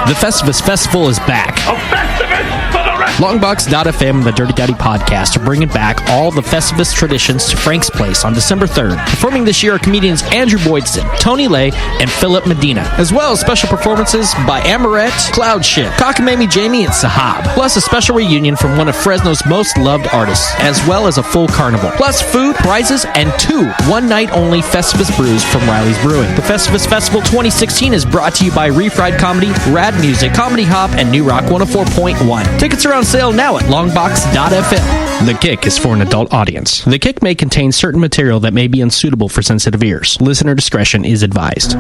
The Festivus Festival is back. A Festivus for the rest. Longbox.FM and the Dirty Dowdy podcast are bringing back all the Festivus traditions to Frank's Place on December 3rd. Performing this year are comedians Andrew Boydson, Tony Lay, and Philip Medina, as well as special performances by Amoret, Cloudship, Cockamamie Jamie, and Sahab. Plus a special reunion from one of Fresno's most loved artists, as well as a full carnival. Plus food, prizes, and 2 one-night-only Festivus brews from Riley's Brewing. The Festivus Festival 2016 is brought to you by Refried Comedy, Rad Music, Comedy Hop, and New Rock 104.1. Tickets are on sale now at Longbox.FM. The Kick is for an adult audience. The Kick may contain certain material that may be unsuitable for sensitive ears. Listener discretion is advised.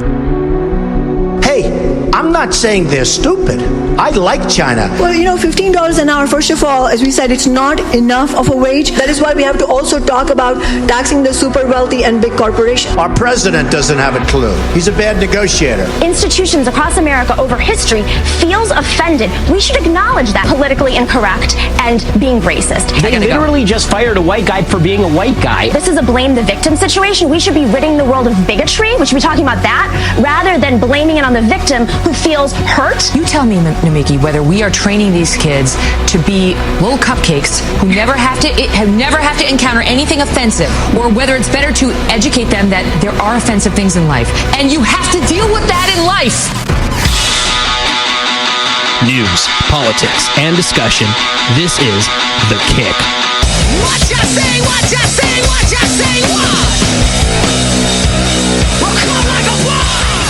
Hey, I'm not saying they're stupid. I like China. Well, $15 an hour, first of all, as we said, it's not enough of a wage. That is why we have to also talk about taxing the super wealthy and big corporations. Our president doesn't have a clue. He's a bad negotiator. Institutions across America over history feels offended. We should acknowledge that politically incorrect and being racist. They literally just fired a white guy for being a white guy. This is a blame the victim situation. We should be ridding the world of bigotry. We should be talking about that rather than blaming it on the victim who feels hurt. You tell me, Namiki, whether we are training these kids to be little cupcakes who never have to encounter anything offensive, or whether it's better to educate them that there are offensive things in life, and you have to deal with that in life. News, politics, and discussion. This is The Kick. What you say, what you say, what you say, what? We'll come like a wall.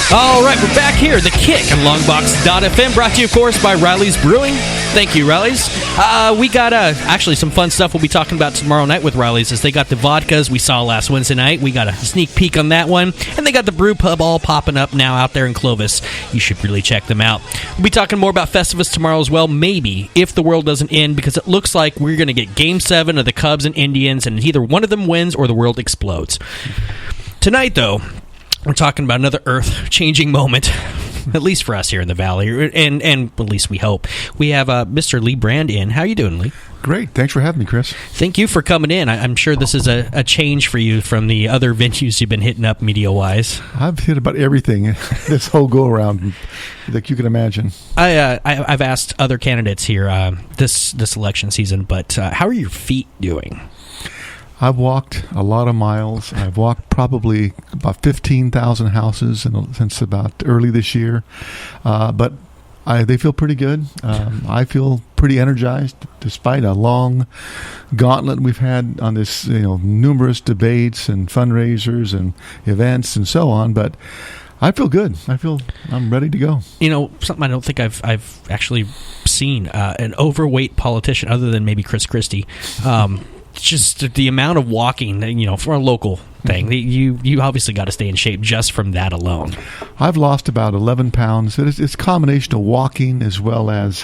All right, we're back here, The Kick on Longbox.FM, brought to you, of course, by Riley's Brewing. Thank you, Riley's. We got actually some fun stuff we'll be talking about tomorrow night with Riley's, as they got the vodkas we saw last Wednesday night. We got a sneak peek on that one, and they got the brew pub all popping up now out there in Clovis. You should really check them out. We'll be talking more about Festivus tomorrow as well, maybe, if the world doesn't end, because it looks like we're going to get Game 7 of the Cubs and Indians, and either one of them wins or the world explodes. Tonight, though, we're talking about another earth-changing moment, at least for us here in the Valley, and at least we hope. We have Mr. Lee Brand in. How you doing, Lee? Great. Thanks for having me, Chris. Thank you for coming in. I'm sure this is a change for you from the other venues you've been hitting up media-wise. I've hit about everything this whole go-around, like you can imagine. I've asked other candidates here this election season, but how are your feet doing? I've walked a lot of miles. I've walked probably about 15,000 houses since about early this year. But they feel pretty good. I feel pretty energized despite a long gauntlet we've had on this, numerous debates and fundraisers and events and so on. But I feel good. I'm ready to go. Something I don't think I've actually seen an overweight politician other than maybe Chris Christie. Just the amount of walking, for a local thing, you obviously got to stay in shape just from that alone. I've lost about 11 pounds. It's a combination of walking as well as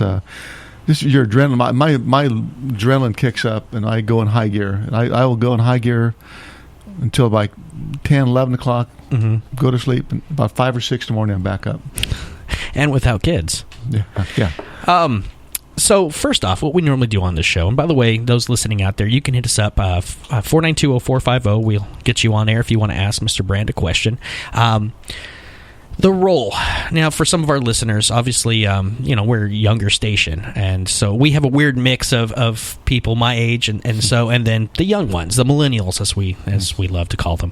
just your adrenaline. My adrenaline kicks up, and I go in high gear. And I will go in high gear until like 10, 11 o'clock, go to sleep, and about 5 or 6 in the morning I'm back up. And without kids. Yeah. So, first off, what we normally do on this show, and by the way, those listening out there, you can hit us up, 492-0450. We'll get you on air if you want to ask Mr. Brand a question. The role. Now, for some of our listeners, obviously, we're a younger station, and so we have a weird mix of people my age, and then the young ones, the millennials, as we love to call them.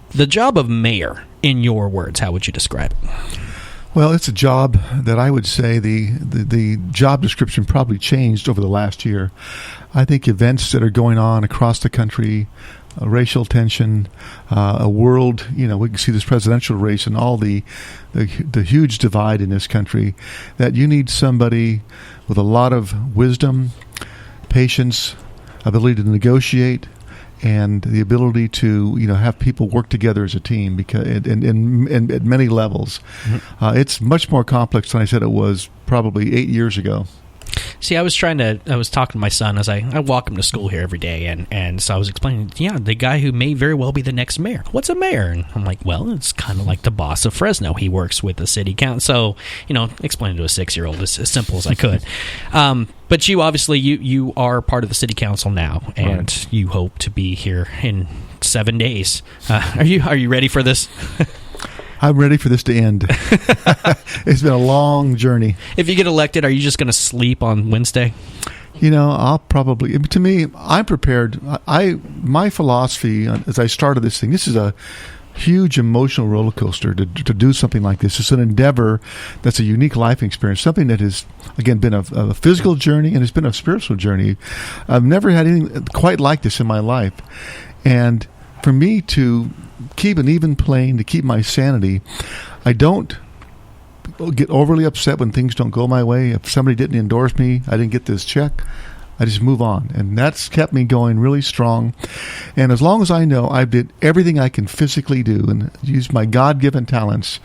The job of mayor, in your words, how would you describe it? Well, it's a job that I would say the job description probably changed over the last year. I think events that are going on across the country, racial tension, a world, we can see this presidential race and all the huge divide in this country, that you need somebody with a lot of wisdom, patience, ability to negotiate, and the ability to have people work together as a team, because in at many levels. It's much more complex than I said it was probably 8 years ago. See, I was talking to my son as I walk him to school here every day, and so I was explaining, the guy who may very well be the next mayor. What's a mayor? And I'm like, well, it's kind of like the boss of Fresno. He works with the city council. So, explaining to a 6-year-old as simple as I could. But you, obviously, you are part of the city council now, and right. You hope to be here in 7 days. Are you ready for this? I'm ready for this to end. It's been a long journey. If you get elected, are you just going to sleep on Wednesday? I'll probably, to me, I'm prepared. My philosophy as I started this thing, this is a huge emotional roller coaster to do something like this. It's an endeavor that's a unique life experience, something that has, again, been a physical journey and it's been a spiritual journey. I've never had anything quite like this in my life. And for me to keep an even plane, to keep my sanity, I don't get overly upset when things don't go my way. If somebody didn't endorse me, I didn't get this check, I just move on. And that's kept me going really strong. And as long as I know I did everything I can physically do and use my God-given talents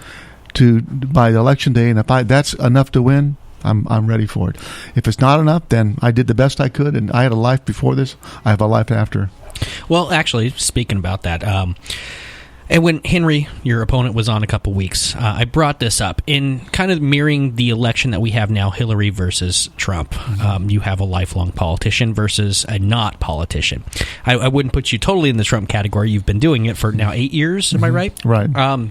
by election day, and if that's enough to win, I'm ready for it. If it's not enough, then I did the best I could, and I had a life before this. I have a life after. Well, actually, speaking about that, and when Henry, your opponent, was on a couple weeks, I brought this up in kind of mirroring the election that we have now, Hillary versus Trump. You have a lifelong politician versus a not politician. I wouldn't put you totally in the Trump category. You've been doing it for now 8 years. Am I right? Right.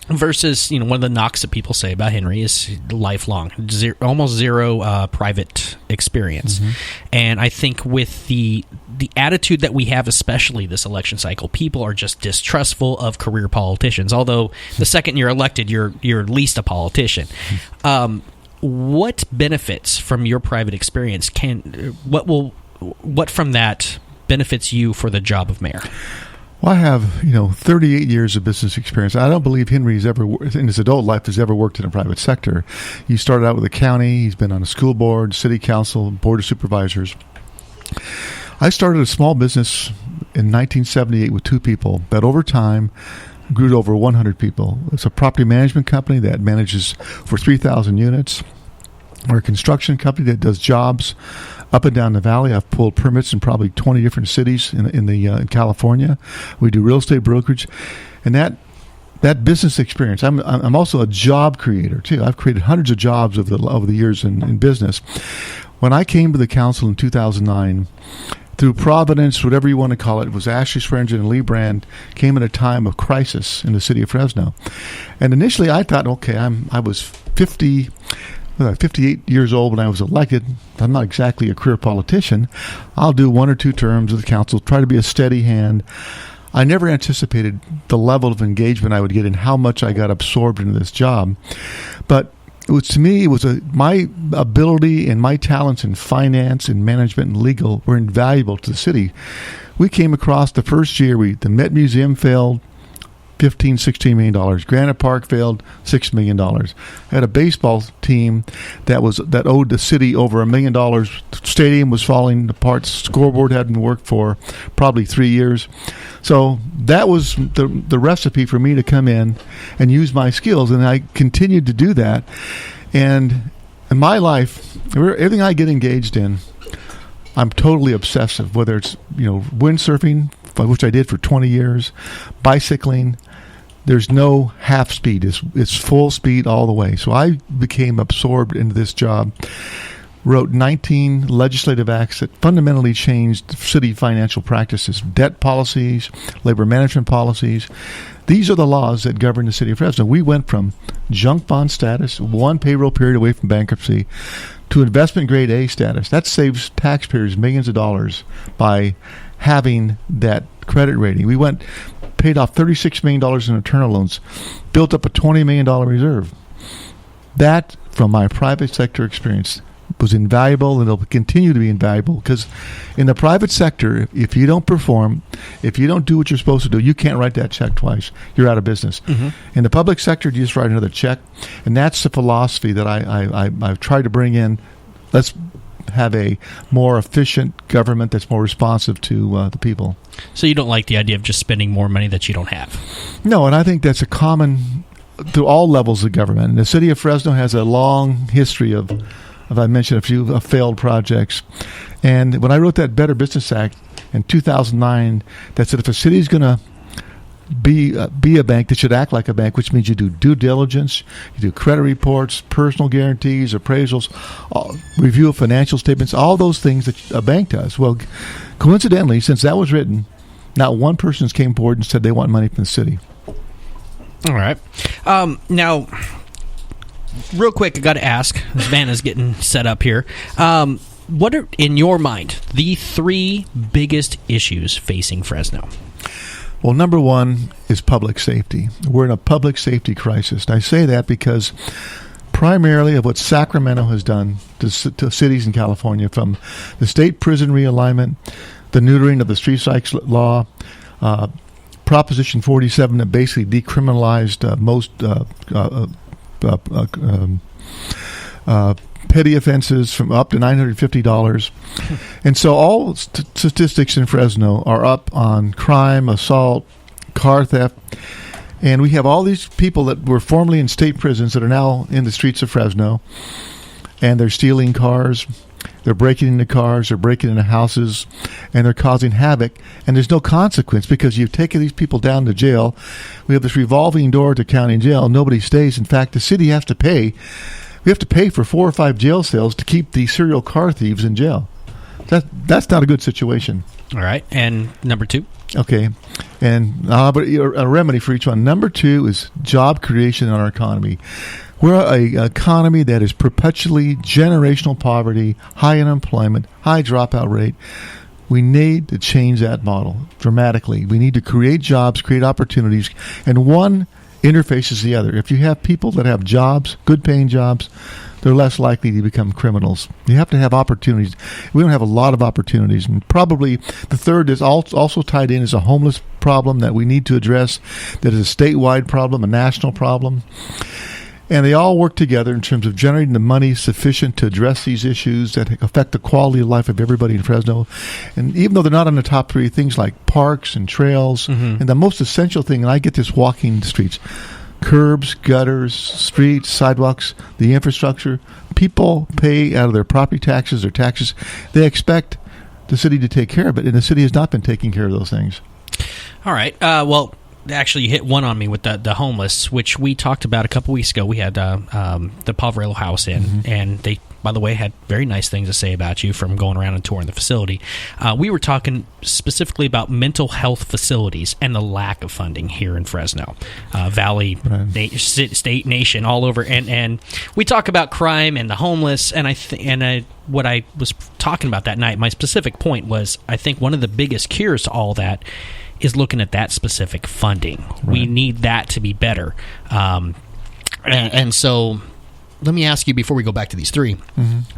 Versus, one of the knocks that people say about Henry is lifelong, almost zero private experience. And I think with the attitude that we have, especially this election cycle, people are just distrustful of career politicians. Although the second you're elected, you're at least a politician. What benefits from your private experience what from that benefits you for the job of mayor? Well, I have, 38 years of business experience. I don't believe Henry's ever, in his adult life, has ever worked in the private sector. He started out with the county. He's been on a school board, city council, board of supervisors. I started a small business in 1978 with 2 people that over time grew to over 100 people. It's a property management company that manages for 3,000 units. We're a construction company that does jobs up and down the valley. I've pulled permits in probably 20 different cities in California. We do real estate brokerage, and that business experience. I'm also a job creator too. I've created hundreds of jobs over the years in business. When I came to the council in 2009, through Providence, whatever you want to call it was Ashley Swearingen and Lee Brand came at a time of crisis in the city of Fresno. And initially I thought, okay, I was 58 years old when I was elected. I'm not exactly a career politician. I'll do 1 or 2 terms of the council, try to be a steady hand. I never anticipated the level of engagement I would get and how much I got absorbed into this job. But my ability and my talents in finance and management and legal were invaluable to the city. We came across the first year, the Met Museum failed, $16 million. Granite Park failed, $6 million. I had a baseball team that owed the city over $1 million. Stadium was falling apart. Scoreboard hadn't worked for probably 3 years. So that was the recipe for me to come in and use my skills, and I continued to do that. And in my life, everything I get engaged in, I'm totally obsessive, whether it's windsurfing, which I did for 20 years, bicycling. There's no half speed. It's full speed all the way. So I became absorbed into this job, wrote 19 legislative acts that fundamentally changed city financial practices, debt policies, labor management policies. These are the laws that govern the city of Fresno. We went from junk bond status, 1 payroll period away from bankruptcy, to investment grade A status. That saves taxpayers millions of dollars by having that credit rating. We paid off $36 million in internal loans, built up a $20 million reserve. That, from my private sector experience, was invaluable, and it'll continue to be invaluable, because in the private sector, if you don't perform, if you don't do what you're supposed to do, you can't write that check twice. You're out of business. In the public sector, you just write another check, and that's the philosophy that I've tried to bring in. Let's have a more efficient government that's more responsive to the people. So you don't like the idea of just spending more money that you don't have? No, and I think that's a common through all levels of government. And the city of Fresno has a long history of I mentioned a few failed projects. And when I wrote that Better Business Act in 2009, that said if a city is going to be a bank, that should act like a bank, which means you do due diligence, you do credit reports, personal guarantees, appraisals, review of financial statements, all those things that a bank does. Well, coincidentally, since that was written, not one person came forward and said they want money from the city. All right. Now, real quick, I got to ask. Savannah's getting set up here. What are, in your mind, the 3 biggest issues facing Fresno? Well, number one is public safety. We're in a public safety crisis. And I say that because primarily of what Sacramento has done to cities in California, from the state prison realignment, the neutering of the street strikes law, Proposition 47 that basically decriminalized most petty offenses from up to $950. And so all statistics in Fresno are up on crime, assault, car theft. And we have all these people that were formerly in state prisons that are now in the streets of Fresno. And they're stealing cars. They're breaking into cars. They're breaking into houses. And they're causing havoc. And there's no consequence because you've taken these people down to jail. We have this revolving door to county jail. Nobody stays. In fact, the city has to pay. We have to pay for 4 or 5 jail cells to keep these serial car thieves in jail. That's not a good situation. All right. And number 2? Okay. And but a remedy for each one. Number 2 is job creation in our economy. We're an economy that is perpetually generational poverty, high unemployment, high dropout rate. We need to change that model dramatically. We need to create jobs, create opportunities, and one interfaces the other. If you have people that have jobs, good paying jobs, they're less likely to become criminals. You have to have opportunities. We don't have a lot of opportunities. And probably the third is also tied in is a homeless problem that we need to address. That is a statewide problem, a national problem. And they all work together in terms of generating the money sufficient to address these issues that affect the quality of life of everybody in Fresno. And even though they're not on the top 3, things like parks and trails, and the most essential thing, and I get this walking the streets, curbs, gutters, streets, sidewalks, the infrastructure. People pay out of their property taxes, their taxes. They expect the city to take care of it, and the city has not been taking care of those things. All right. Well, actually, you hit one on me with the homeless, which we talked about a couple weeks ago. We had the Poverello House in, and they, by the way, had very nice things to say about you from going around and touring the facility. We were talking specifically about mental health facilities and the lack of funding here in Fresno, Valley, state, nation, all over. And we talk about crime and the homeless, and what I was talking about that night, my specific point was, I think one of the biggest cures to all that is looking at that specific funding. Right. We need that to be better. And so let me ask you before we go back to these 3,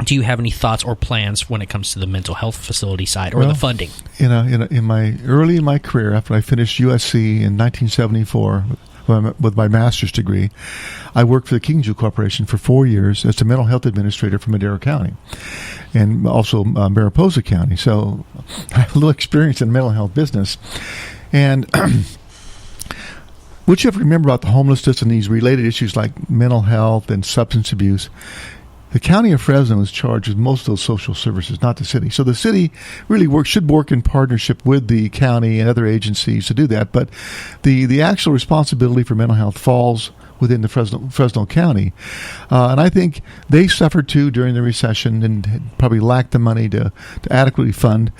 do you have any thoughts or plans when it comes to the mental health facility side or the funding? In my career, after I finished USC in 1974 with my master's degree, I worked for the King Jew Corporation for 4 years as the mental health administrator for Madera County and also Mariposa County. So I have a little experience in the mental health business. And what you have to remember about the homelessness and these related issues like mental health and substance abuse, the county of Fresno is charged with most of those social services, not the city. So the city really should work in partnership with the county and other agencies to do that. But the actual responsibility for mental health falls within the Fresno County. And I think they suffered too during the recession and probably lacked the money to adequately fund.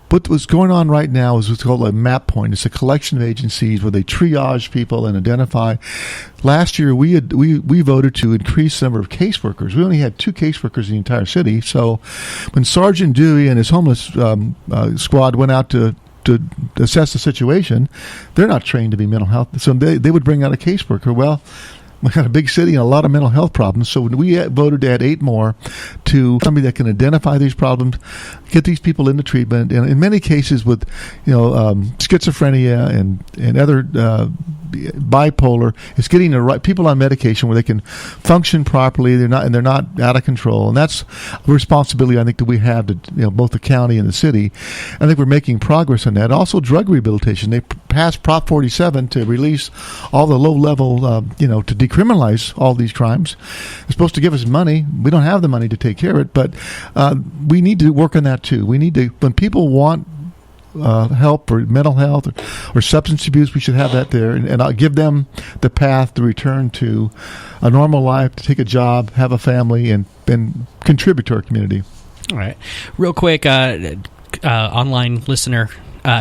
But what's going on right now is what's called a map point. It's a collection of agencies where they triage people and identify. Last year, we voted to increase the number of caseworkers. We only had 2 caseworkers in the entire city. So when Sergeant Dewey and his homeless squad went out to assess the situation, they're not trained to be mental health. So they would bring out a caseworker. Well, we got a big city and a lot of mental health problems. So we voted to add 8 more to somebody that can identify these problems, get these people into treatment, and in many cases with schizophrenia and other bipolar, it's getting the right people on medication where they can function properly. They're not out of control, and that's a responsibility I think that we have to both the county and the city. I think we're making progress on that. Also, drug rehabilitation. They passed Prop 47 to release all the low level to decriminalize all these crimes. They're supposed to give us money. We don't have the money to take care of it, but we need to work on that too. We need to, when people want help for mental health or substance abuse, we should have that there, and I'll give them the path to return to a normal life, to take a job, have a family, and contribute to our community. All right. Real quick, online listener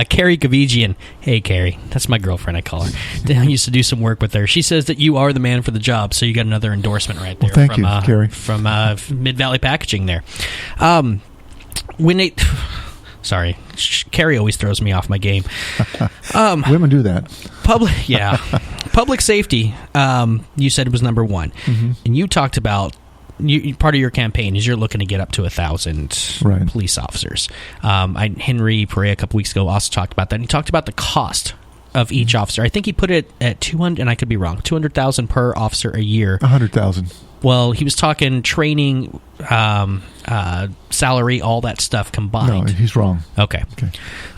Carrie Gavigian. Hey, Carrie. That's my girlfriend, I call her. I used to do some work with her. She says that you are the man for the job, so you got another endorsement right there. Well, thank you, Carrie. From Mid-Valley Packaging there. Sorry, Carrie always throws me off my game. Women do that. Public safety, you said it was number one. Mm-hmm. And you talked about part of your campaign is you're looking to get up to 1,000 police officers. Henry Perea a couple weeks ago also talked about that. And he talked about the cost of each officer. I think he put it at 200, and I could be wrong, 200,000 per officer a year. 100,000. Well, he was talking training, salary, all that stuff combined. No, he's wrong. Okay.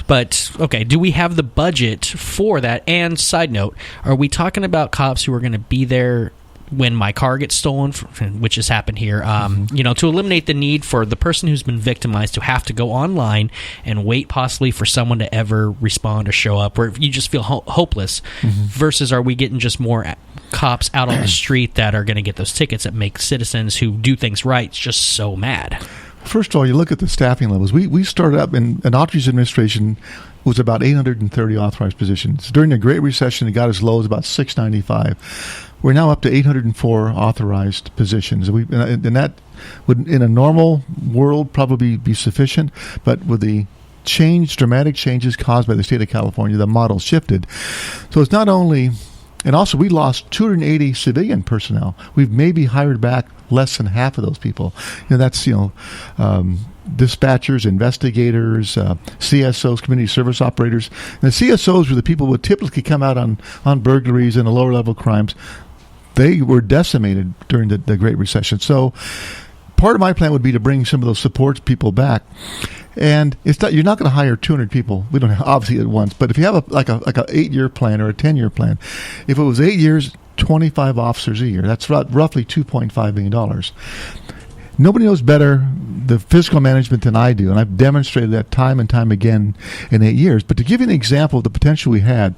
But, do we have the budget for that? And side note, are we talking about cops who are going to be there when my car gets stolen, which has happened here, to eliminate the need for the person who's been victimized to have to go online and wait possibly for someone to ever respond or show up, where you just feel hopeless, versus are we getting just more cops out on the street that are going to get those tickets that make citizens who do things right just so mad? First of all, you look at the staffing levels. We started up in Autry's administration was about 830 authorized positions. During the Great Recession, it got as low as about 695. We're now up to 804 authorized positions. And that would, in a normal world, probably be sufficient. But with the dramatic changes caused by the state of California, the model shifted. So it's not only... And also, we lost 280 civilian personnel. We've maybe hired back less than half of those people. That's, dispatchers, investigators, CSOs, community service operators. And the CSOs were the people who would typically come out on burglaries and lower-level crimes. They were decimated during the Great Recession. So part of my plan would be to bring some of those support people back. And you're not going to hire 200 people. We don't have, obviously at once, but if you have a 8-year plan or a 10-year plan, if it was 8 years, 25 officers a year, that's roughly $2.5 million. Nobody knows better the fiscal management than I do, and I've demonstrated that time and time again in 8 years. But to give you an example of the potential we had,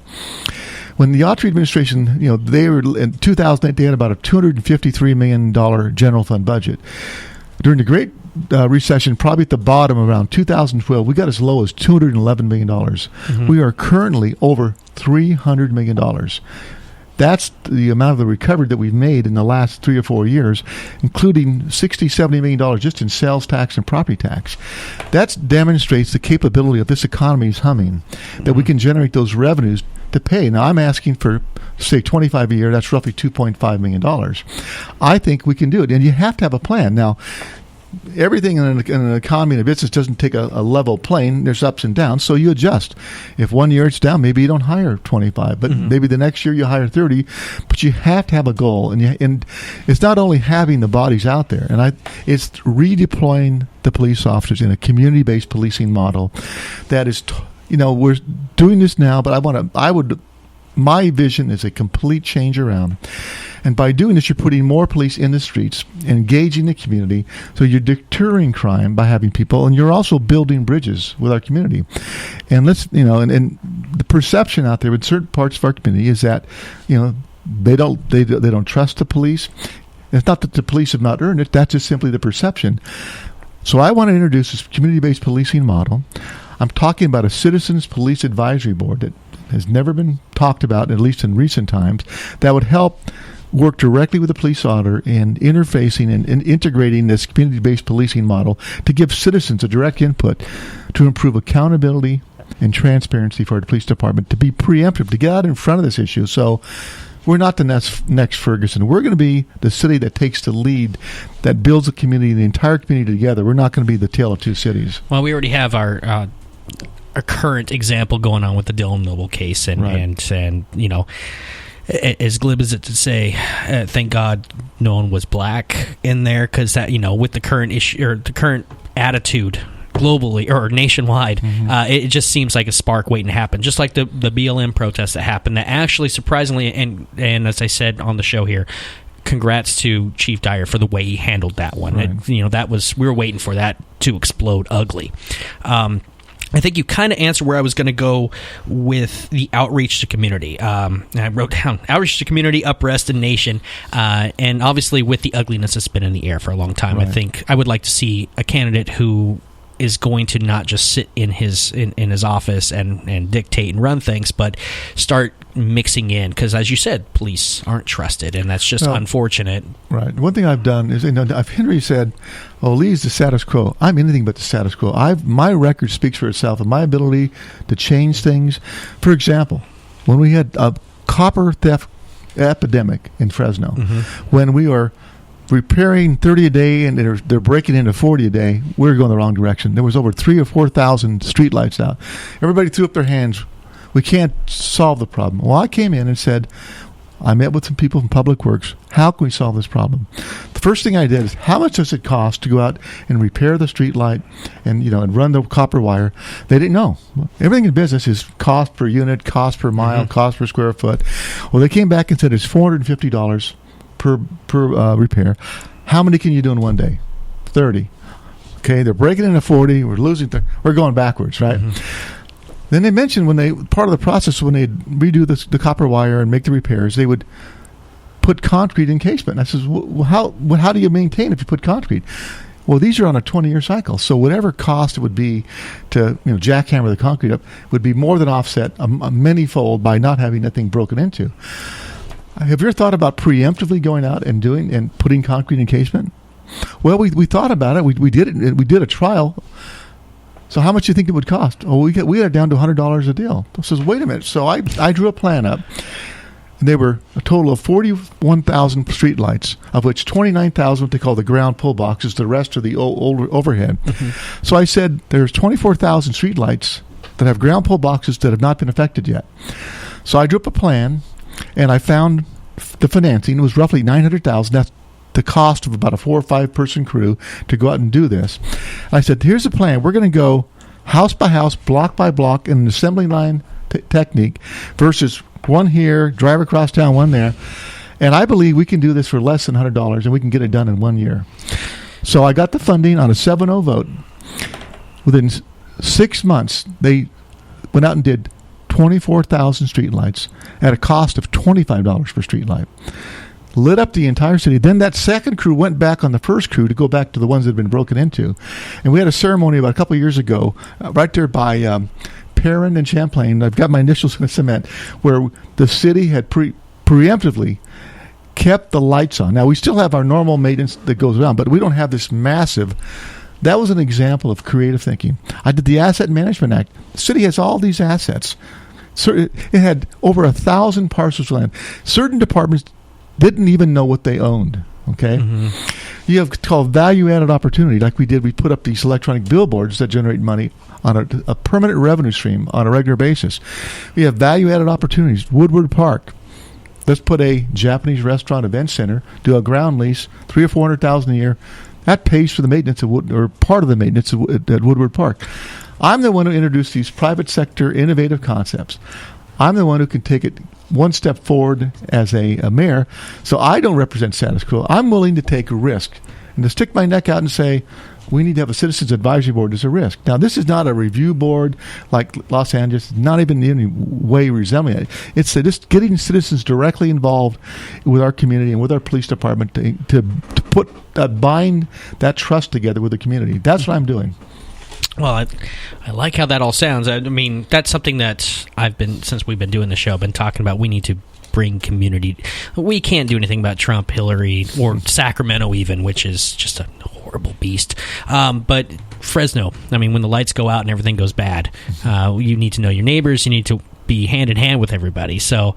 when the Autry administration, they were in 2008, they had about a $253 million general fund budget. During the Great Recession, probably at the bottom around 2012, we got as low as $211 million. Mm-hmm. We are currently over $300 million. That's the amount of the recovery that we've made in the last 3 or 4 years, including $60-70 million just in sales tax and property tax. That demonstrates the capability of this economy is humming, that we can generate those revenues to pay. Now, I'm asking for, say, 25 a year. That's roughly $2.5 million. I think we can do it, and you have to have a plan. Now, everything in an economy and a business doesn't take a level plane. There's ups and downs, so you adjust. If 1 year it's down, maybe you don't hire 25, but maybe the next year you hire 30. But you have to have a goal, and it's not only having the bodies out there, and it's redeploying the police officers in a community-based policing model. That is, we're doing this now, but my vision is a complete change around. And by doing this, you're putting more police in the streets, engaging the community. So you're deterring crime by having people, and you're also building bridges with our community. And and the perception out there in certain parts of our community is that, they don't trust the police. It's not that the police have not earned it. That's just simply the perception. So I want to introduce this community-based policing model. I'm talking about a Citizens Police Advisory Board that has never been talked about, at least in recent times, that would help work directly with the police auditor in interfacing and integrating this community-based policing model to give citizens a direct input to improve accountability and transparency for the police department, to be preemptive, to get out in front of this issue. So we're not the next Ferguson. We're going to be the city that takes the lead, that builds the community, the entire community together. We're not going to be the tale of two cities. Well, we already have our current example going on with the Dylan Noble case, and as glib as it to say, thank God no one was black in there, because that, with the current issue or the current attitude globally or nationwide, it just seems like a spark waiting to happen. Just like the BLM protests that happened, that actually surprisingly, and as I said on the show here, congrats to Chief Dyer for the way he handled that one. Right. That was, we were waiting for that to explode ugly. I think you kind of answered where I was going to go with the outreach to community. I wrote down outreach to community, uprest, and nation. And obviously with the ugliness that's been in the air for a long time, right. I think I would like to see a candidate who is going to not just sit in his office and dictate and run things, but start mixing in, because as you said, police aren't trusted, and that's just unfortunate. Right. One thing I've done is, if Henry said, "Oh, Lee's the status quo," I'm anything but the status quo. My record speaks for itself, and my ability to change things. For example, when we had a copper theft epidemic in Fresno, when we were repairing 30 a day and they're breaking into 40 a day, we were going the wrong direction. There was over 3,000 or 4,000 streetlights out. Everybody threw up their hands. We can't solve the problem. Well, I came in and said, I met with some people from Public Works. How can we solve this problem? The first thing I did is, how much does it cost to go out and repair the street light and and run the copper wire? They didn't know. Everything in business is cost per unit, cost per mile, cost per square foot. Well, they came back and said it's $450 per repair. How many can you do in one day? 30. Okay, they're breaking into 40. We're losing. We're going backwards, right? Then they mentioned part of the process when they redo the copper wire and make the repairs, they would put concrete encasement. I says, well, how do you maintain if you put concrete? Well, these are on a 20-year cycle, so whatever cost it would be to jackhammer the concrete up would be more than offset a many-fold by not having that thing broken into. Have you ever thought about preemptively going out and putting concrete encasement? Well, we thought about it. We did it. We did a trial. So how much do you think it would cost? Oh, we got it down to $100 a deal. I says, wait a minute. So I drew a plan up. They were a total of 41,000 streetlights, of which 29,000 what they call the ground pull boxes. The rest are the old overhead. So I said there's 24,000 streetlights that have ground pull boxes that have not been affected yet. So I drew up a plan, and I found the financing. It was roughly $900,000. That's the cost of about a 4 or 5 person crew to go out and do this. I said, here's the plan. We're going to go house by house, block by block in an assembly line technique versus one here, drive across town, one there. And I believe we can do this for less than $100, and we can get it done in 1 year. So I got the funding on a 7-0 vote. Within 6 months, they went out and did 24,000 streetlights at a cost of $25 per streetlight. Lit up the entire city. Then that second crew went back on the first crew to go back to the ones that had been broken into. And we had a ceremony about a couple of years ago right there by Perea and Champlain. I've got my initials in cement, where the city had preemptively kept the lights on. Now, we still have our normal maintenance that goes around, but we don't have this massive. That was an example of creative thinking. I did the Asset Management Act. The city has all these assets. So it had over 1,000 parcels of land. Certain departments didn't even know what they owned. Okay, you have called value-added opportunity, like we did. We put up these electronic billboards that generate money on a permanent revenue stream on a regular basis. We have value-added opportunities. Woodward Park. Let's put a Japanese restaurant event center, do a ground lease, $300,000 or $400,000 a year. That pays for the maintenance of or part of the maintenance at Woodward Park. I'm the one who introduced these private sector innovative concepts. I'm the one who can take it one step forward as a mayor. So I don't represent status quo. I'm willing to take a risk and to stick my neck out and say, we need to have a citizens advisory board as a risk. Now, this is not a review board like Los Angeles, not even in any way resembling it. It's just getting citizens directly involved with our community and with our police department to put bind that trust together with the community. That's what I'm doing. Well, I like how that all sounds. I mean, that's something that since we've been doing the show, been talking about. We need to bring community. We can't do anything about Trump, Hillary, or Sacramento even, which is just a horrible beast. But Fresno, I mean, when the lights go out and everything goes bad, you need to know your neighbors. You need to be hand in hand with everybody. So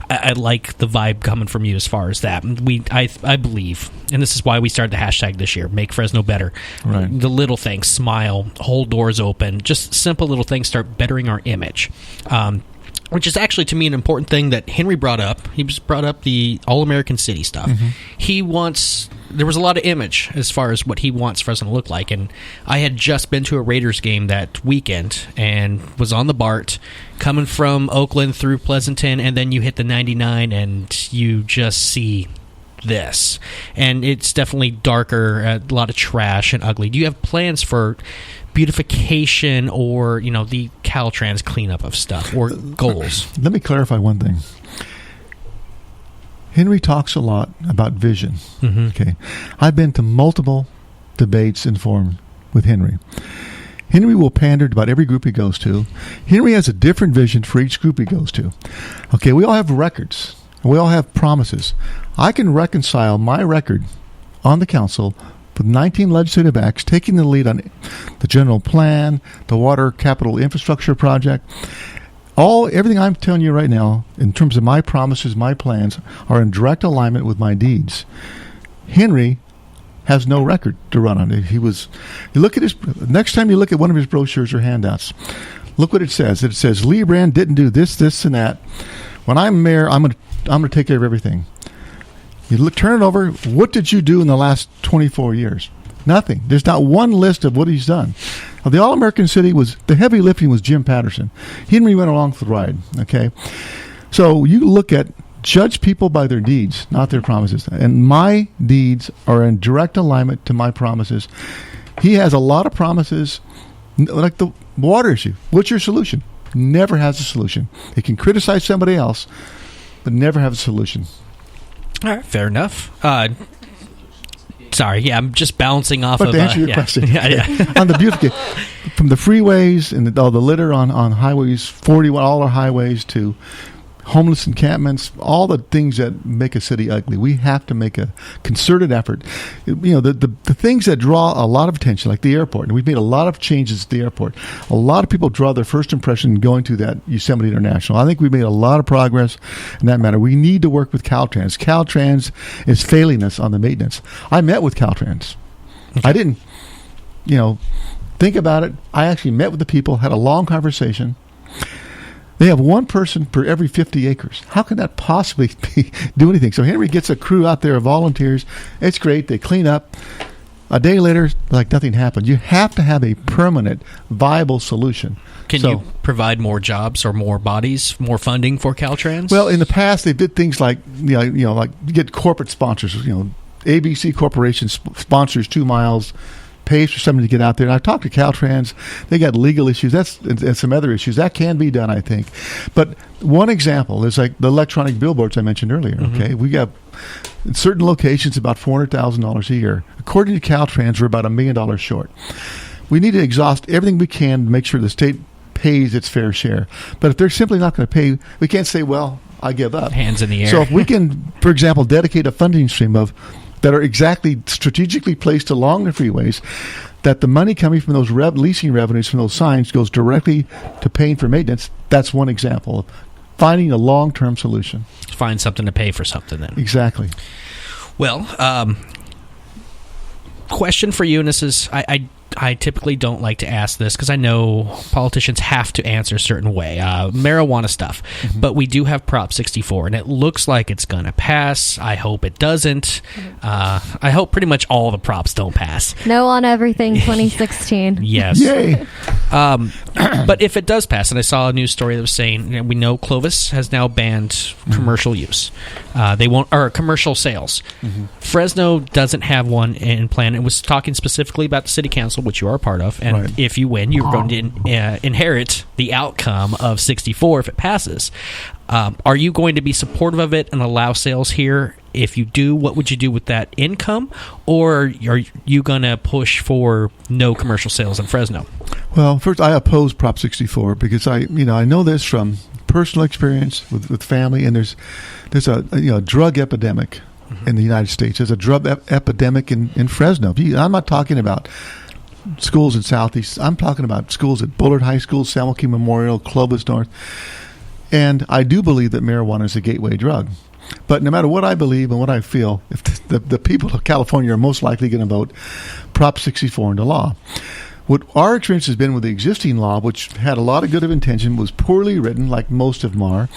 I like the vibe coming from you as far as that. I believe, and this is why we started the hashtag this year, Make Fresno Better. Right. The little things, smile, hold doors open, just simple little things start bettering our image. Which is actually, to me, an important thing that Henry brought up. He just brought up the All-American City stuff. There was a lot of image as far as what he wants Fresno to look like. And I had just been to a Raiders game that weekend and was on the BART, coming from Oakland through Pleasanton, and then you hit the 99 and you just see this. And it's definitely darker, a lot of trash and ugly. Do you have plans for beautification or, the Caltrans cleanup of stuff or goals? Let me clarify one thing. Henry talks a lot about vision. Okay, I've been to multiple debates and forums with Henry. Henry will pander to about every group he goes to. Henry has a different vision for each group he goes to. Okay, we all have records. We all have promises. I can reconcile my record on the council with 19 legislative acts taking the lead on the general plan, the water capital infrastructure project. Everything I'm telling you right now, in terms of my promises, my plans, are in direct alignment with my deeds. Henry has no record to run on. You look at his, next time you look at one of his brochures or handouts, look what it says. It says, Lee Brand didn't do this, this, and that. When I'm mayor, I'm going to take care of everything. You turn it over. What did you do in the last 24 years? Nothing. There's not one list of what he's done. Now, the All-American City the heavy lifting was Jim Patterson. Henry went along for the ride. Okay, so you judge people by their deeds, not their promises. And my deeds are in direct alignment to my promises. He has a lot of promises, like the water issue. What's your solution? Never has a solution. He can criticize somebody else, but never have a solution. All right, fair enough. Sorry, yeah, I'm just bouncing off but to answer your question, on the beauty, from the freeways and all the litter on highways, 41, all our highways, to homeless encampments, all the things that make a city ugly. We have to make a concerted effort. The things that draw a lot of attention, like the airport, and we've made a lot of changes at the airport. A lot of people draw their first impression going to that Yosemite International. I think we've made a lot of progress in that matter. We need to work with Caltrans. Caltrans is failing us on the maintenance. I met with Caltrans. Okay. I didn't, think about it. I actually met with the people, had a long conversation. They have one person per every 50 acres. How can that possibly do anything? So Henry gets a crew out there of volunteers. It's great. They clean up. A day later, like nothing happened. You have to have a permanent, viable solution. Can you provide more jobs or more bodies, more funding for Caltrans? Well, in the past, they did things like, like you get corporate sponsors. ABC Corporation sponsors 2 miles. Pays for somebody to get out there. And I've talked to Caltrans. They got legal issues. And some other issues. That can be done, I think. But one example is like the electronic billboards I mentioned earlier. Mm-hmm. Okay, we got in certain locations about $400,000 a year. According to Caltrans, we're about $1 million short. We need to exhaust everything we can to make sure the state pays its fair share. But if they're simply not going to pay, we can't say, well, I give up. Hands in the air. So if we can, for example, dedicate a funding stream that are exactly strategically placed along the freeways, that the money coming from those leasing revenues from those signs goes directly to paying for maintenance. That's one example of finding a long-term solution. Find something to pay for something then. Exactly. Well, question for you, and this is, I typically don't like to ask this because I know politicians have to answer a certain way. Marijuana stuff. Mm-hmm. But we do have Prop 64, and it looks like it's going to pass. I hope it doesn't. I hope pretty much all the props don't pass. No on everything 2016. Yes. Yay. But if it does pass, and I saw a news story that was saying, we know Clovis has now banned commercial use. They won't, or commercial sales. Mm-hmm. Fresno doesn't have one in plan. It was talking specifically about the city council, which you are a part of, and right. If you win, you're going to inherit the outcome of 64 if it passes. Are you going to be supportive of it and allow sales here? If you do, what would you do with that income? Or are you going to push for no commercial sales in Fresno? Well, first, I oppose Prop 64 because I know this from personal experience with family, and there's a drug epidemic in the United States. There's a drug epidemic in Fresno. I'm not talking about schools in Southeast. I'm talking about schools at Bullard High School, San Joaquin Memorial, Clovis North. And I do believe that marijuana is a gateway drug. But no matter what I believe and what I feel, if the people of California are most likely going to vote Prop 64 into law. What our experience has been with the existing law, which had a lot of good of intention, was poorly written, like most of them are.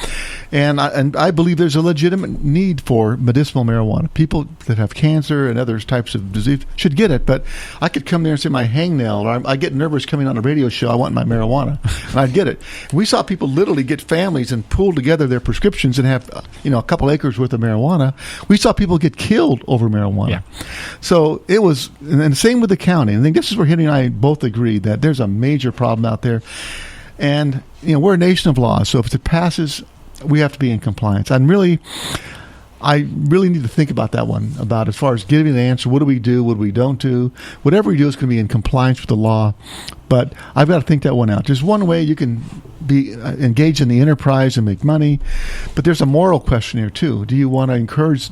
And I believe there's a legitimate need for medicinal marijuana. People that have cancer and other types of disease should get it. But I could come there and say my hangnail, or I get nervous coming on a radio show, I want my marijuana, and I'd get it. We saw people literally get families and pull together their prescriptions and have a couple acres worth of marijuana. We saw people get killed over marijuana. Yeah. So it was, and the same with the county. I think this is where Henry and I both agree that there's a major problem out there. And, we're a nation of law, so if it passes, we have to be in compliance. I'm really, I really need to think about that one, about as far as giving the answer, what do we do, what we don't do. Whatever we do is going to be in compliance with the law. But I've got to think that one out. There's one way you can be engaged in the enterprise and make money, but there's a moral question here too. Do you want to encourage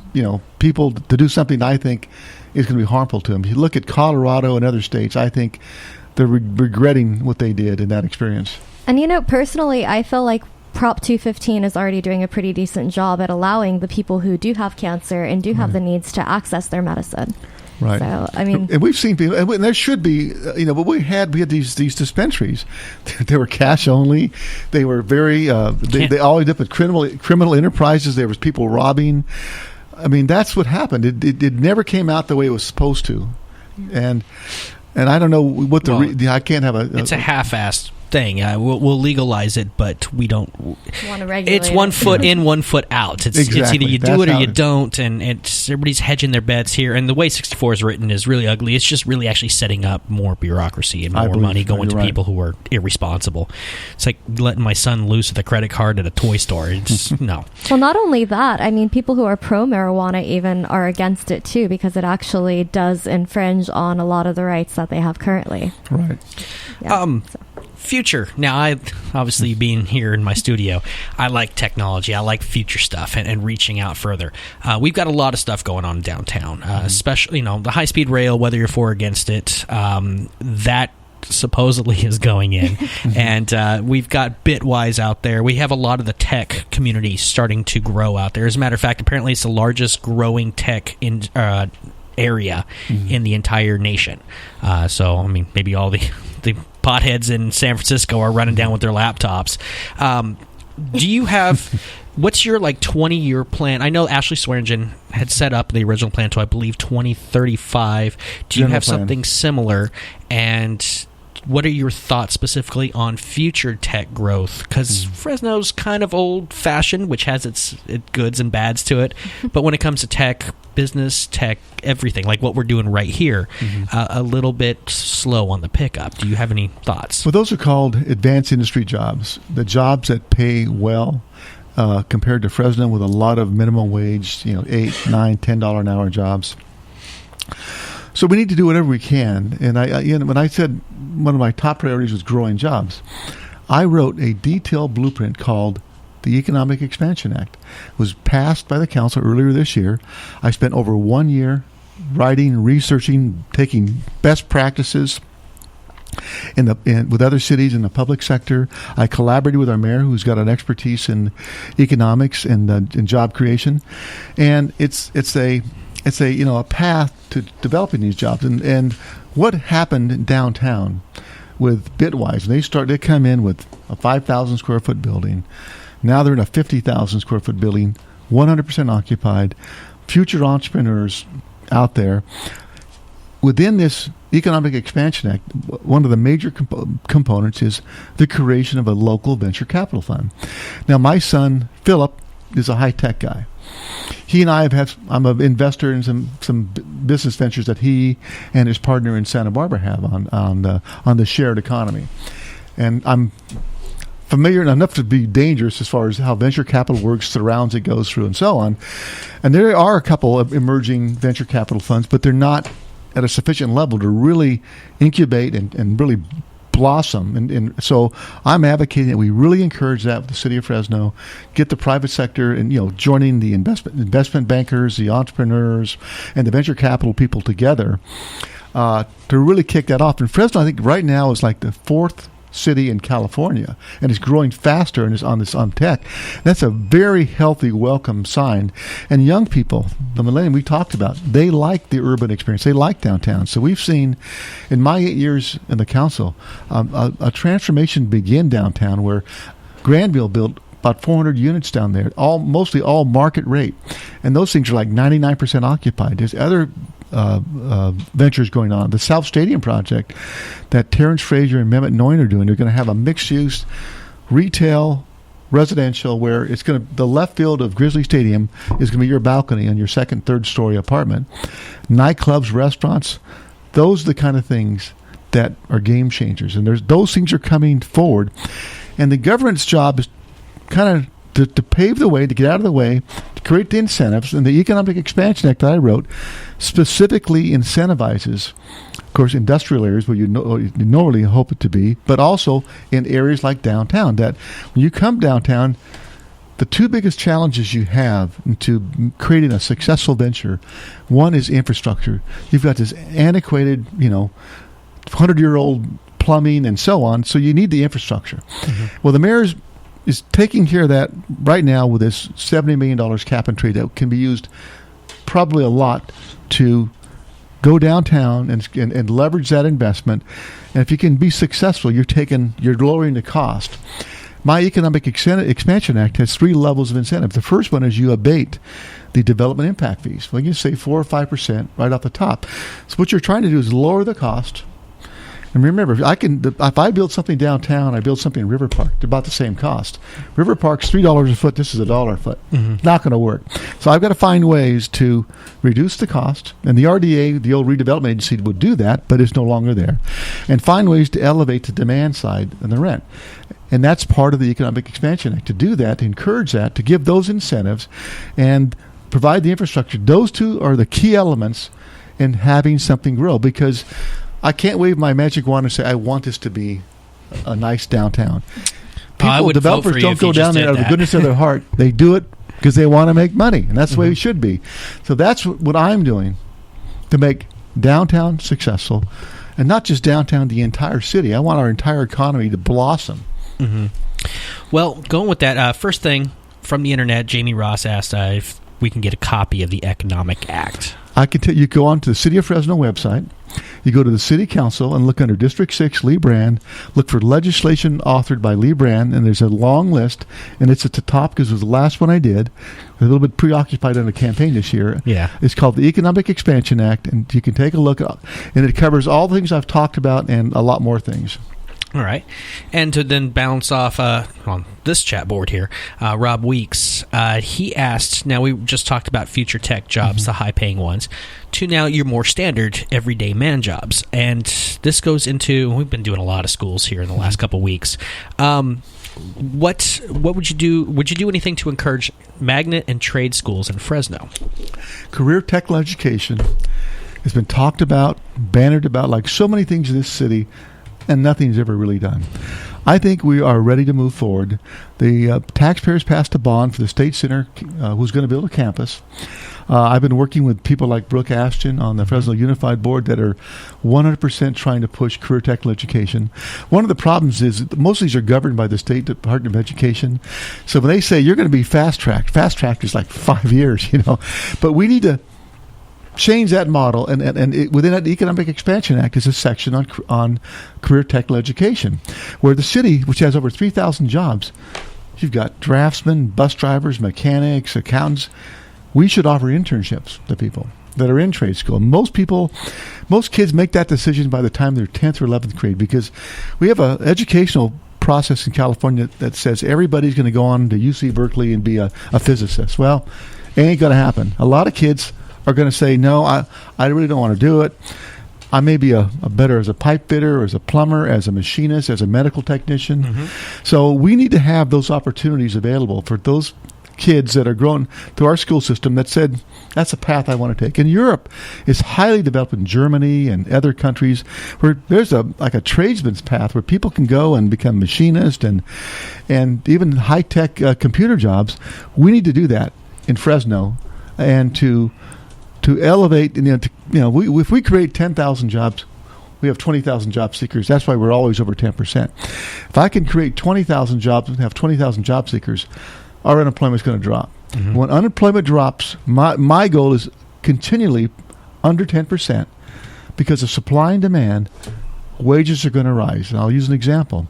people to do something I think is going to be harmful to them? If you look at Colorado and other states, I think they're regretting what they did in that experience. And personally, I feel like Prop 215 is already doing a pretty decent job at allowing the people who do have cancer and do have the needs to access their medicine. Right. So, I mean, and we've seen people, and there should be, but we had these dispensaries. They were cash only. They were very, they all ended up with criminal enterprises. There was people robbing. I mean, that's what happened. It never came out the way it was supposed to, and I don't know what I can't have It's a half-assed thing. We'll legalize it, but we don't want to regulate. It's 1 foot in, 1 foot out. It's either you do it or you don't, and everybody's hedging their bets here. And the way 64 is written is really ugly. It's just really actually setting up more bureaucracy and more money going to people who are irresponsible. It's like letting my son loose with a credit card at a toy store. It's no. Well, not only that, I mean, people who are pro-marijuana even are against it too, because it actually does infringe on a lot of the rights that they have currently. Right. Yeah, future. Now, I obviously being here in my studio, I like technology. I like future stuff and reaching out further. We've got a lot of stuff going on downtown, especially the high-speed rail, whether you're for or against it, that supposedly is going in. And we've got Bitwise out there. We have a lot of the tech community starting to grow out there. As a matter of fact, apparently it's the largest growing tech in area in the entire nation. So, I mean, maybe all the potheads in San Francisco are running down with their laptops. Do you have... What's your 20-year plan? I know Ashley Swearingen had set up the original plan to, I believe, 2035. Do you have something similar? And what are your thoughts specifically on future tech growth? Because Fresno's kind of old-fashioned, which has its goods and bads to it. But when it comes to tech, business, tech, everything, like what we're doing right here, a little bit slow on the pickup. Do you have any thoughts? Well, those are called advanced industry jobs, the jobs that pay well. Compared to Fresno with a lot of minimum wage, $8, $9, $10 an hour jobs. So we need to do whatever we can. And when I said one of my top priorities was growing jobs, I wrote a detailed blueprint called the Economic Expansion Act. It was passed by the council earlier this year. I spent over 1 year writing, researching, taking best practices with other cities in the public sector. I collaborated with our mayor, who's got an expertise in economics and in job creation, and it's a path to developing these jobs. And what happened downtown with Bitwise? They come in with a 5,000 square foot building. Now they're in a 50,000 square foot building, 100% occupied. Future entrepreneurs out there. Within this Economic Expansion Act, one of the major components is the creation of a local venture capital fund. Now, my son, Philip, is a high-tech guy. He and I I'm an investor in some business ventures that he and his partner in Santa Barbara have on the shared economy. And I'm familiar enough to be dangerous as far as how venture capital works, the rounds it goes through, and so on. And there are a couple of emerging venture capital funds, but they're not at a sufficient level to really incubate and really blossom. And so I'm advocating that we really encourage that with the city of Fresno, get the private sector and, joining the investment bankers, the entrepreneurs, and the venture capital people together to really kick that off. And Fresno, I think right now is like the fourth city in California, and it's growing faster and is on tech. That's a very healthy, welcome sign. And young people, the millennium we talked about, they like the urban experience. They like downtown. So we've seen, in my 8 years in the council, a transformation begin downtown where Grandville built about 400 units down there, mostly all market rate. And those things are like 99% occupied. There's other ventures going on. The South Stadium project that Terrence Frazier and Mehmet Noyan are doing, they're going to have a mixed-use retail, residential, where it's going to, the left field of Grizzly Stadium is going to be your balcony on your second, third-story apartment. Nightclubs, restaurants, those are the kind of things that are game changers. And those things are coming forward. And the government's job is kind of to pave the way, to get out of the way, to create the incentives. And the Economic Expansion Act that I wrote specifically incentivizes, of course, industrial areas where you normally hope it to be, but also in areas like downtown. That when you come downtown, the two biggest challenges you have into creating a successful venture, one is infrastructure. You've got this antiquated, 100-year-old plumbing and so on, so you need the infrastructure. Well, the mayor is taking care of that right now with this $70 million cap and trade that can be used probably a lot to go downtown and leverage that investment. And if you can be successful, you're lowering the cost. My Economic Expansion Act has 3 levels of incentive. The first one is you abate the development impact fees. Well, you can say 4 or 5% right off the top. So what you're trying to do is lower the cost. And remember, if I build something downtown, I build something in River Park, they're about the same cost. River Park's $3 a foot. This is $1 a foot. Not going to work. So I've got to find ways to reduce the cost. And the RDA, the old redevelopment agency, would do that, but it's no longer there. And find ways to elevate the demand side and the rent. And that's part of the Economic Expansion Act, to do that, to encourage that, to give those incentives and provide the infrastructure. Those two are the key elements in having something grow, because I can't wave my magic wand and say, I want this to be a nice downtown. Developers don't go down there out of the goodness of their heart. They do it because they want to make money, and that's the way it should be. So that's what I'm doing to make downtown successful, and not just downtown, the entire city. I want our entire economy to blossom. Well, going with that, first thing from the internet, Jamie Ross asked if we can get a copy of the Economic Act. I can tell you, go on to the City of Fresno website. You go to the City Council and look under District 6, Lee Brand. Look for legislation authored by Lee Brand, and there's a long list, and it's at the top because it was the last one I did. I'm a little bit preoccupied on a campaign this year. Yeah. It's called the Economic Expansion Act, and you can take a look, and it covers all the things I've talked about and a lot more things. All right. And to then bounce off on this chat board here, Rob Weeks, he asked, now we just talked about future tech jobs, the high-paying ones, to now your more standard everyday man jobs. And this goes into, we've been doing a lot of schools here in the last couple of weeks. What would you do? Would you do anything to encourage magnet and trade schools in Fresno? Career technical education has been talked about, bannered about, like so many things in this city, and nothing's ever really done. I think we are ready to move forward. The taxpayers passed a bond for the State Center, who's going to build a campus. I've been working with people like Brooke Ashton on the Fresno Unified Board that are 100% trying to push career technical education. One of the problems is most of these are governed by the State Department of Education. So when they say you're going to be fast-tracked is like 5 years, But we need to change that model, and within that Economic Expansion Act is a section on career technical education, where the city, which has over 3,000 jobs, you've got draftsmen, bus drivers, mechanics, accountants. We should offer internships to people that are in trade school. Most kids make that decision by the time they're 10th or 11th grade, because we have an educational process in California that says everybody's going to go on to UC Berkeley and be a physicist. Well, it ain't going to happen. A lot of kids are going to say, no, I really don't want to do it. I may be a better as a pipe fitter, or as a plumber, as a machinist, as a medical technician. So we need to have those opportunities available for those kids that are growing through our school system that said, that's a path I want to take. And Europe is highly developed, in Germany and other countries, where there's a tradesman's path where people can go and become machinists and even high-tech computer jobs. We need to do that in Fresno, and to elevate, if we create 10,000 jobs, we have 20,000 job seekers. That's why we're always over 10%. If I can create 20,000 jobs and have 20,000 job seekers, our unemployment is going to drop. When unemployment drops, my goal is continually under 10%, because of supply and demand, wages are going to rise. And I'll use an example.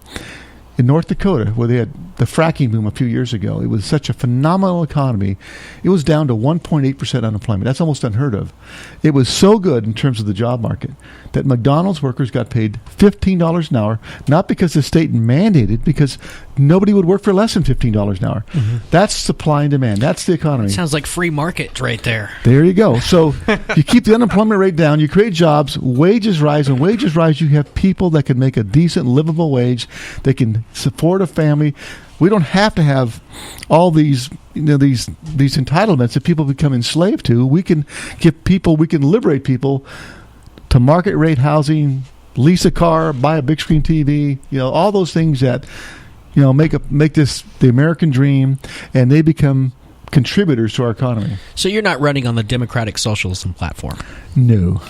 In North Dakota, where they had the fracking boom a few years ago, it was such a phenomenal economy. It was down to 1.8% unemployment. That's almost unheard of. It was so good in terms of the job market that McDonald's workers got paid $15 an hour, not because the state mandated, because nobody would work for less than $15 an hour. That's supply and demand. That's the economy. Sounds like free market right there. There you go. So you keep the unemployment rate down, you create jobs, wages rise, and wages rise, you have people that can make a decent, livable wage, they can support a family We don't have to have all these these entitlements that people become enslaved to. We can liberate people to market rate housing, lease a car, buy a big screen TV, all those things that make this the American dream, and they become contributors to our economy. So you're not running on the Democratic Socialism platform? No.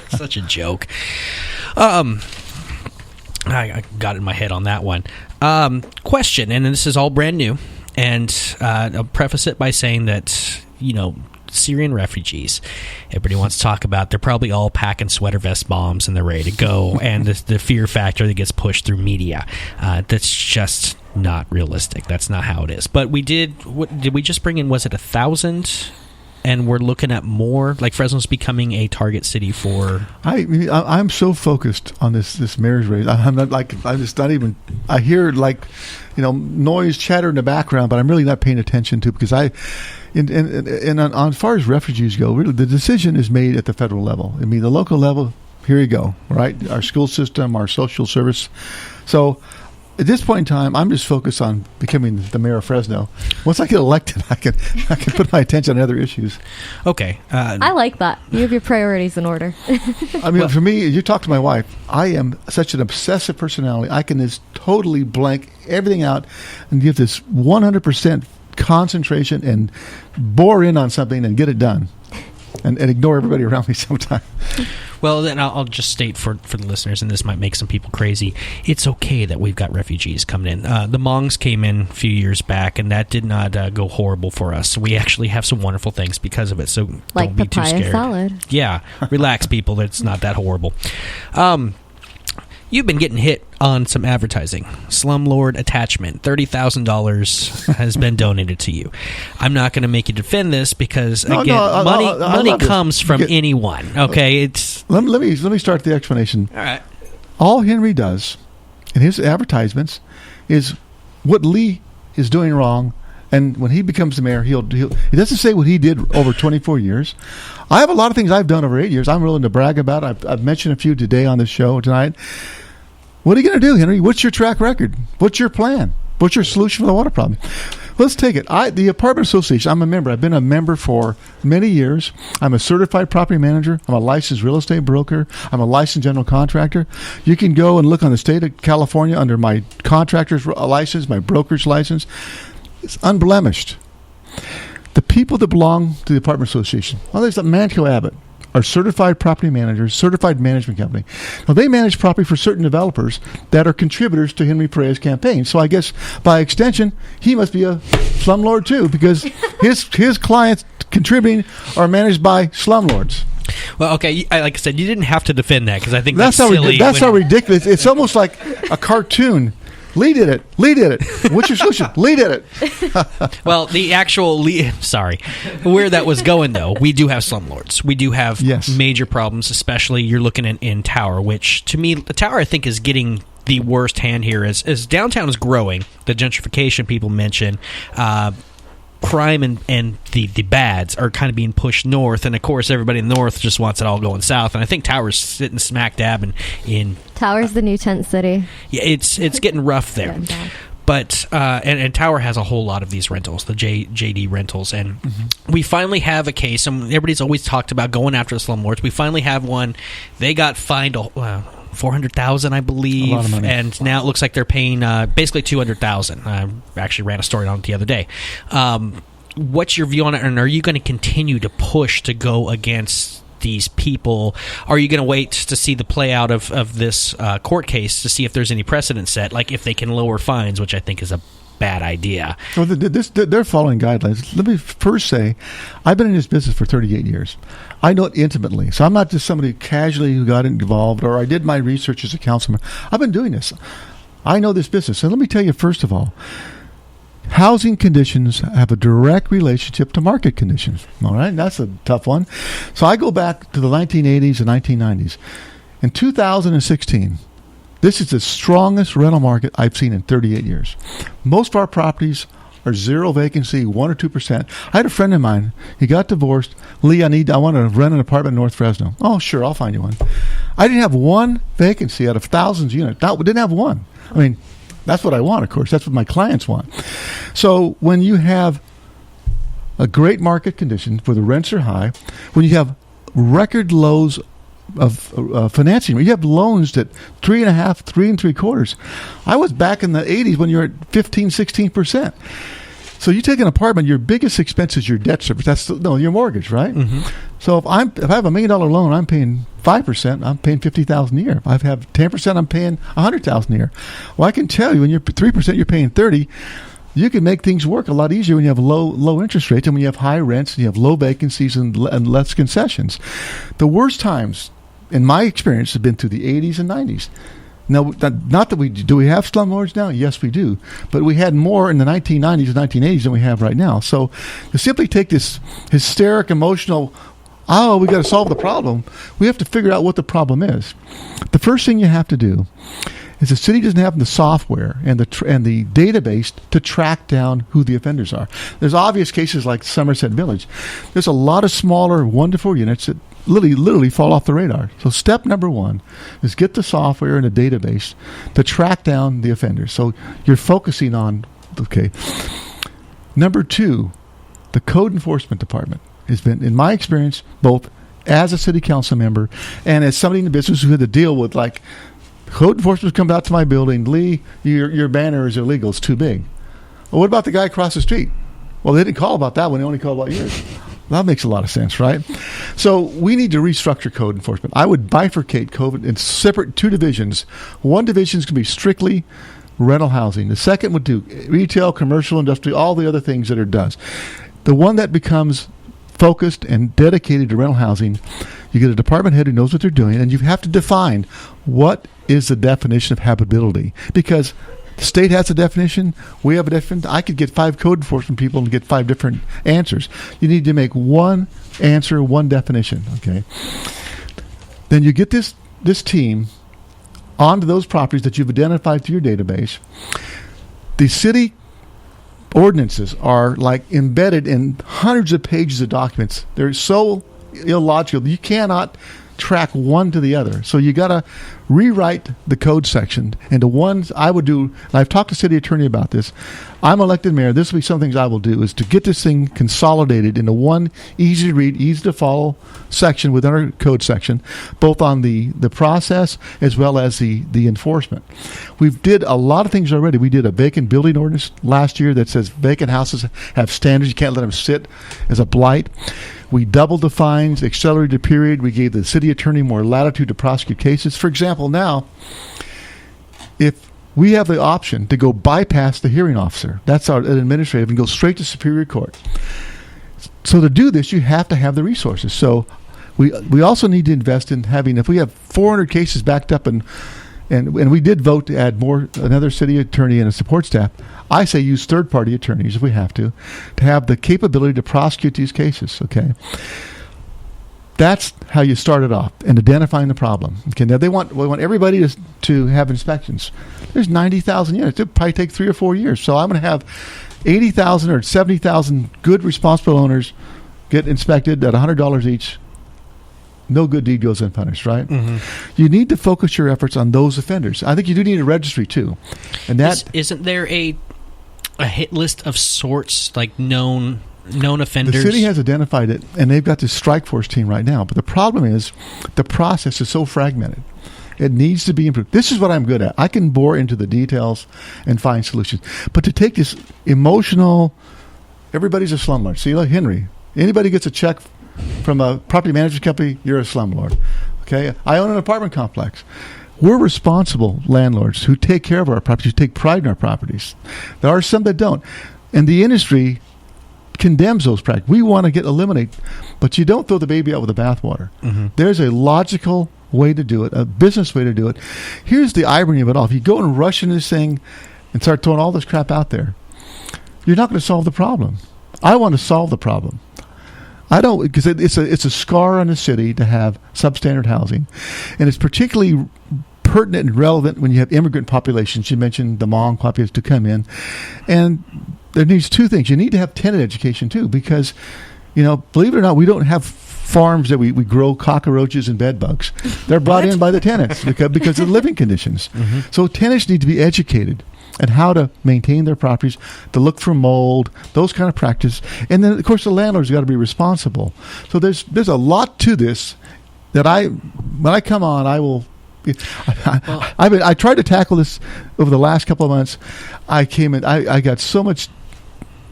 Such a joke. I got in my head on that one. Question, and this is all brand new, and I'll preface it by saying that, Syrian refugees, everybody wants to talk about, they're probably all packing sweater vest bombs and they're ready to go, and the fear factor that gets pushed through media, that's just not realistic. That's not how it is. But did we just bring in, was it 1,000? And we're looking at more, like Fresno's becoming a target city for... I'm so focused on this marriage rate. I'm not I hear noise, chatter in the background, but I'm really not paying attention to it, because on as far as refugees go, really the decision is made at the federal level. I mean, the local level, here you go, right? Our school system, our social service. So at this point in time, I'm just focused on becoming the mayor of Fresno. Once I get elected, I can put my attention on other issues. Okay. I like that. You have your priorities in order. I mean, for me, you talk to my wife, I am such an obsessive personality. I can just totally blank everything out and give this 100% concentration and bore in on something and get it done. And ignore everybody around me sometimes. Well, then I'll just state for the listeners, and this might make some people crazy, it's okay that we've got refugees coming in. The Hmongs came in a few years back, and that did not go horrible for us. We actually have some wonderful things because of it, so don't be too scared. Salad. Yeah, relax, people. It's not that horrible. You've been getting hit on some advertising. Slumlord Attachment, $30,000 has been donated to you. I'm not going to make you defend this because, money comes from anyone. Okay, let me start the explanation. All right. All Henry does in his advertisements is what Lee is doing wrong, and when he becomes the mayor, he doesn't say what he did over 24 years. I have a lot of things I've done over 8 years I'm willing to brag about. I've mentioned a few today on the show tonight. What are you going to do, Henry? What's your track record? What's your plan? What's your solution for the water problem? Let's take it. The Apartment Association, I'm a member. I've been a member for many years. I'm a certified property manager. I'm a licensed real estate broker. I'm a licensed general contractor. You can go and look on the state of California under my contractor's license, my broker's license. It's unblemished. The people that belong to the Apartment Association, there's Manco Abbott, are certified property managers, certified management company. Now, they manage property for certain developers that are contributors to Henry Perea's campaign. So I guess by extension, he must be a slumlord too, because his clients contributing are managed by slumlords. Well, okay, like I said, you didn't have to defend that because I think that's silly. That's how ridiculous. It's almost like a cartoon. Lee did it. What's your solution? Lee did it. Well, the actual where that was going, though, we do have slumlords. We do have major problems, especially you're looking in Tower, which, to me, the Tower, I think, is getting the worst hand here. As downtown is growing, the gentrification people mention, crime and the bads are kind of being pushed north, and of course everybody in the north just wants it all going south, and I think Tower's sitting smack dab in Tower's the new tent city. Yeah, it's getting rough there. But and Tower has a whole lot of these rentals, the JD rentals, and we finally have a case, and everybody's always talked about going after the slumlords. We finally have one. They got fined $400,000, I believe, a lot of money. And now it looks like they're paying basically $200,000. I actually ran a story on it the other day. What's your view on it, and are you going to continue to push to go against these people? Are you going to wait to see the play out of this court case to see if there's any precedent set, like if they can lower fines, which I think is a bad idea? Well, they're following guidelines. Let me first say, I've been in this business for 38 years. I know it intimately. So I'm not just somebody casually who got involved, or I did my research as a councilman. I've been doing this. I know this business. And let me tell you, first of all, housing conditions have a direct relationship to market conditions. All right? That's a tough one. So I go back to the 1980s and 1990s. In 2016, this is the strongest rental market I've seen in 38 years. Most of our properties are zero vacancy, 1 or 2%. I had a friend of mine. He got divorced. Lee, I want to rent an apartment in North Fresno. Oh, sure, I'll find you one. I didn't have one vacancy out of thousands of units. Didn't have one. I mean, That's what I want, of course. That's what my clients want. So when you have a great market condition where the rents are high, when you have record lows of financing, you have loans at 3.5%, 3 3/4. I was back in the 80s when you're at 15%, 16%. So you take an apartment, your biggest expense is your debt service. That's your mortgage, right? Mm-hmm. So if I have $1 million loan, I'm paying 5%. I'm paying $50,000 a year. If I have 10%, I'm paying $100,000 a year. Well, I can tell you when you're 3%, you're paying 30. You can make things work a lot easier when you have low interest rates and when you have high rents and you have low vacancies and less concessions. The worst times, in my experience, have been through the 80s and 90s. Now, not that we have slumlords now? Yes, we do. But we had more in the 1990s and 1980s than we have right now. So to simply take this hysteric, emotional, we got to solve the problem, we have to figure out what the problem is. The first thing you have to do is the city doesn't have the software and the database to track down who the offenders are. There's obvious cases like Somerset Village. There's a lot of smaller 1 to 4 units that literally fall off the radar. So step number 1 is get the software and a database to track down the offenders. So you're focusing on, okay. Number 2, the code enforcement department has been, in my experience, both as a city council member and as somebody in the business who had to deal with, like, code enforcement comes out to my building, Lee, your banner is illegal, it's too big. Well, what about the guy across the street? Well, they didn't call about that one, they only called about yours. That makes a lot of sense, right? So we need to restructure code enforcement. I would bifurcate code in separate 2 divisions. One division is going to be strictly rental housing. The second would do retail, commercial, industrial, all the other things that it does. The one that becomes focused and dedicated to rental housing, you get a department head who knows what they're doing, and you have to define what is the definition of habitability. Because the state has a definition, we have a definition. I could get 5 code enforcement people and get 5 different answers. You need to make one answer, one definition, okay? Then you get this team onto those properties that you've identified through your database. The city ordinances are like embedded in hundreds of pages of documents. They're so illogical. You cannot track one to the other. So you got to rewrite the code section into ones. I would do, and I've talked to city attorney about this. I'm elected mayor. This will be some things I will do, is to get this thing consolidated into one easy to read, easy to follow section within our code section, both on the process as well as the enforcement. We've did a lot of things already. We did a vacant building ordinance last year that says vacant houses have standards. You can't let them sit as a blight. We doubled the fines, accelerated the period. We gave the city attorney more latitude to prosecute cases. For example, now, if we have the option to go bypass the hearing officer, that's our administrative, and go straight to Superior Court. So to do this, you have to have the resources. So we also need to invest in having, if we have 400 cases backed up, and we did vote to add another city attorney and a support staff, I say use third-party attorneys if we have to have the capability to prosecute these cases, okay? That's how you start it off, and identifying the problem. Okay, now we want everybody to have inspections. There's 90,000 units. It'll probably take 3 or 4 years. So I'm going to have 80,000 or 70,000 good, responsible owners get inspected at $100 each. No good deed goes unpunished, right? Mm-hmm. You need to focus your efforts on those offenders. I think you do need a registry too, and that isn't there a hit list of sorts, like known offenders? The city has identified it, and they've got this strike force team right now. But the problem is, the process is so fragmented. It needs to be improved. This is what I'm good at. I can bore into the details and find solutions. But to take this emotional, everybody's a slumlord. See, like Henry, anybody gets a check from a property management company, you're a slumlord. Okay, I own an apartment complex. We're responsible landlords who take care of our properties, who take pride in our properties. There are some that don't. And the industry condemns those practices. We want to eliminate, but you don't throw the baby out with the bathwater. Mm-hmm. There's a logical way to do it, a business way to do it. Here's the irony of it all. If you go and rush into this thing and start throwing all this crap out there, you're not going to solve the problem. I want to solve the problem. I don't, because it's a scar on the city to have substandard housing, and it's particularly pertinent and relevant when you have immigrant populations. You mentioned the Hmong populations to come in, and there needs 2 things. You need to have tenant education too, because, believe it or not, we don't have farms that we grow cockroaches and bed bugs. They're brought in by the tenants because of living conditions. So tenants need to be educated and how to maintain their properties, to look for mold, those kind of practice. And then, of course, the landlord's got to be responsible. So there's a lot to this that when I come on, I will. I tried to tackle this over the last couple of months. I got so much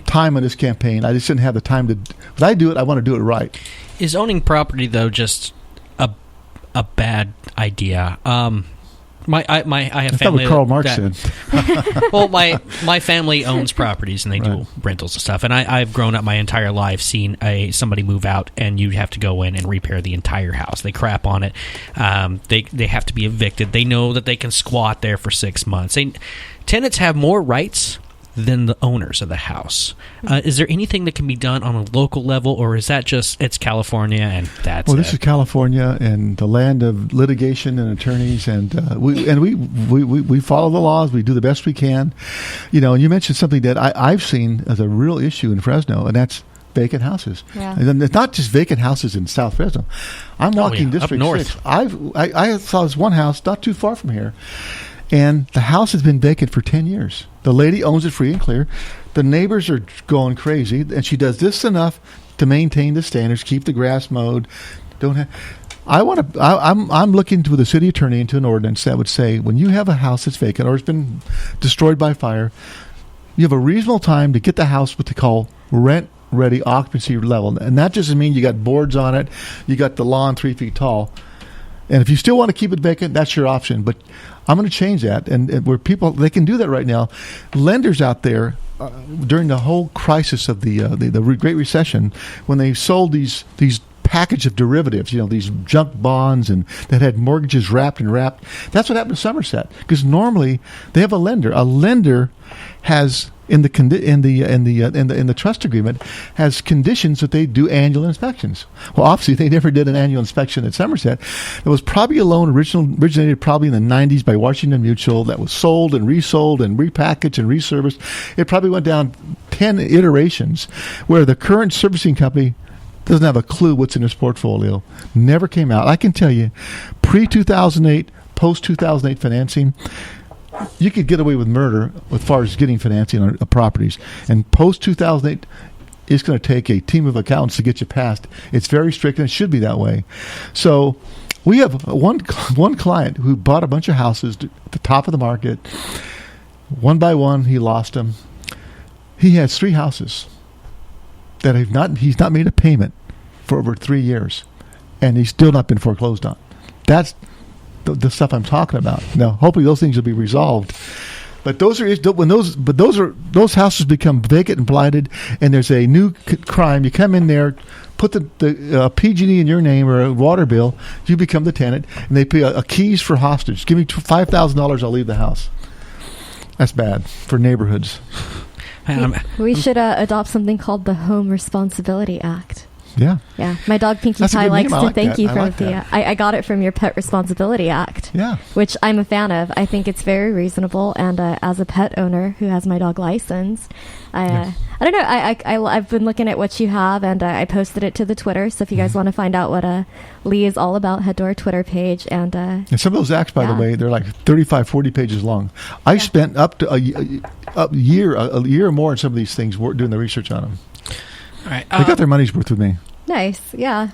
time on this campaign. I just didn't have the time to. When I do it, I want to do it right. Is owning property though just a bad idea? I have family. What Karl Marx said. Well, my family owns properties and they do rentals and stuff. And I've grown up my entire life seeing somebody move out and you have to go in and repair the entire house. They crap on it. They have to be evicted. They know that they can squat there for 6 months. Tenants have more rights than the owners of the house. Is there anything that can be done on a local level, or is that just it's California and that's Well, this is California and the land of litigation and attorneys, and we follow the laws. We do the best we can. And you mentioned something that I've seen as a real issue in Fresno, and that's vacant houses. Yeah. And it's not just vacant houses in South Fresno. I'm walking District up north. 6. I saw this one house not too far from here, and the house has been vacant for 10 years. The lady owns it free and clear. The neighbors are going crazy, and she does this enough to maintain the standards, keep the grass mowed. I'm looking to the city attorney into an ordinance that would say when you have a house that's vacant or it's been destroyed by fire, you have a reasonable time to get the house what they call rent-ready occupancy level, and that doesn't mean you got boards on it, you got the lawn 3 feet tall. And if you still want to keep it vacant, that's your option. But I'm going to change that. And where they can do that right now. Lenders out there, during the whole crisis of the Great Recession, when they sold these package of derivatives, these junk bonds and that had mortgages wrapped. That's what happened in Somerset. Because normally they have a lender. A lender has in the trust agreement has conditions that they do annual inspections. Well, obviously they never did an annual inspection at Somerset. There was probably a loan originated probably in the 90s by Washington Mutual that was sold and resold and repackaged and reserviced. It probably went down 10 iterations where the current servicing company doesn't have a clue what's in his portfolio. Never came out. I can tell you, pre-2008, post-2008 financing, you could get away with murder as far as getting financing on properties. And post-2008, it's going to take a team of accountants to get you past. It's very strict, and it should be that way. So we have one client who bought a bunch of houses at the top of the market. One by one, he lost them. He has 3 houses that he's not made a payment for over 3 years, and he's still not been foreclosed on. That's the stuff I'm talking about. Now, hopefully those things will be resolved. But those houses become vacant and blighted, and there's a new crime. You come in there, put the PG&E in your name or a water bill, you become the tenant, and they pay a keys for hostage. Give me $5,000, I'll leave the house. That's bad for neighborhoods. We should adopt something called the Home Responsibility Act. Yeah. Yeah. My dog Pinkie Pie likes to thank you for the. I got it from your Pet Responsibility Act. Yeah. Which I'm a fan of. I think it's very reasonable, and as a pet owner who has my dog licensed, I don't know. I've been looking at what you have, and I posted it to the Twitter. So if you guys want to find out what Lee is all about, head to our Twitter page. And some of those acts, by the way, they're like 35, 40 pages long. I spent up to a year or more on some of these things doing the research on them. All right, they got their money's worth with me. Nice, yeah.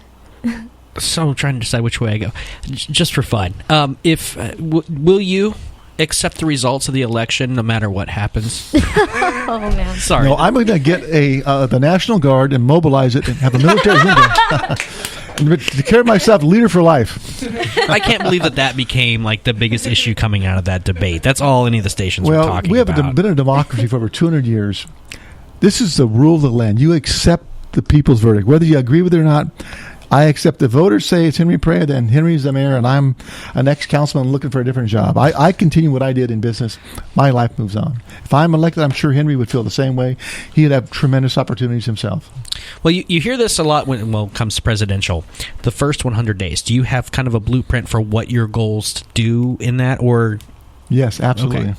So I'm trying to decide which way I go, just for fun. Will you accept the results of the election no matter what happens? Oh man! Sorry. No, I'm going to get the National Guard and mobilize it and have a military and declare myself leader for life. I can't believe that became like the biggest issue coming out of that debate. That's all any of the stations were talking about. We have been a democracy for over 200 years. This is the rule of the land. You accept the people's verdict. Whether you agree with it or not, I accept. The voters say it's Henry Perea, then Henry's the mayor, and I'm an ex-councilman looking for a different job. I continue what I did in business. My life moves on. If I'm elected, I'm sure Henry would feel the same way. He'd have tremendous opportunities himself. Well, you hear this a lot when it comes to presidential. The first 100 days, do you have kind of a blueprint for what your goals to do in that? Or Yes, absolutely. Okay.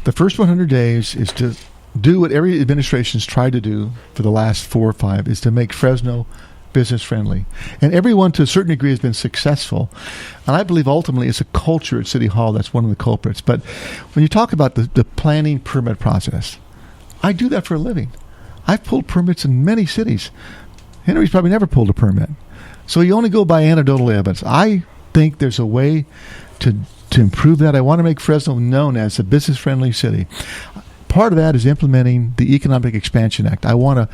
The first 100 days is to do what every administration's tried to do for the last 4 or 5, is to make Fresno business friendly. And everyone to a certain degree has been successful. And I believe ultimately it's a culture at City Hall that's one of the culprits. But when you talk about the planning permit process, I do that for a living. I've pulled permits in many cities. Henry's probably never pulled a permit. So you only go by anecdotal evidence. I think there's a way to improve that. I want to make Fresno known as a business-friendly city. Part of that is implementing the Economic Expansion Act. I want to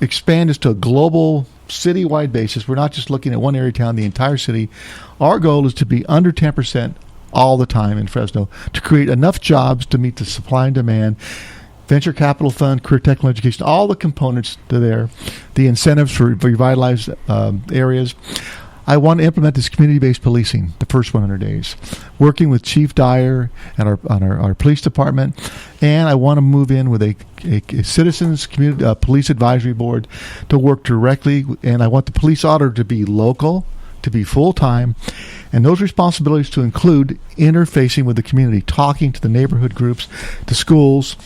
expand this to a global, citywide basis. We're not just looking at one area of town, the entire city. Our goal is to be under 10% all the time in Fresno to create enough jobs to meet the supply and demand. Venture capital fund, career technical education, all the components to there, the incentives for revitalized areas. I want to implement this community-based policing the first 100 days, working with Chief Dyer and our police department, and I want to move in with a citizens community police advisory board to work directly, and I want the police auditor to be local, to be full-time, and those responsibilities to include interfacing with the community, talking to the neighborhood groups, the schools.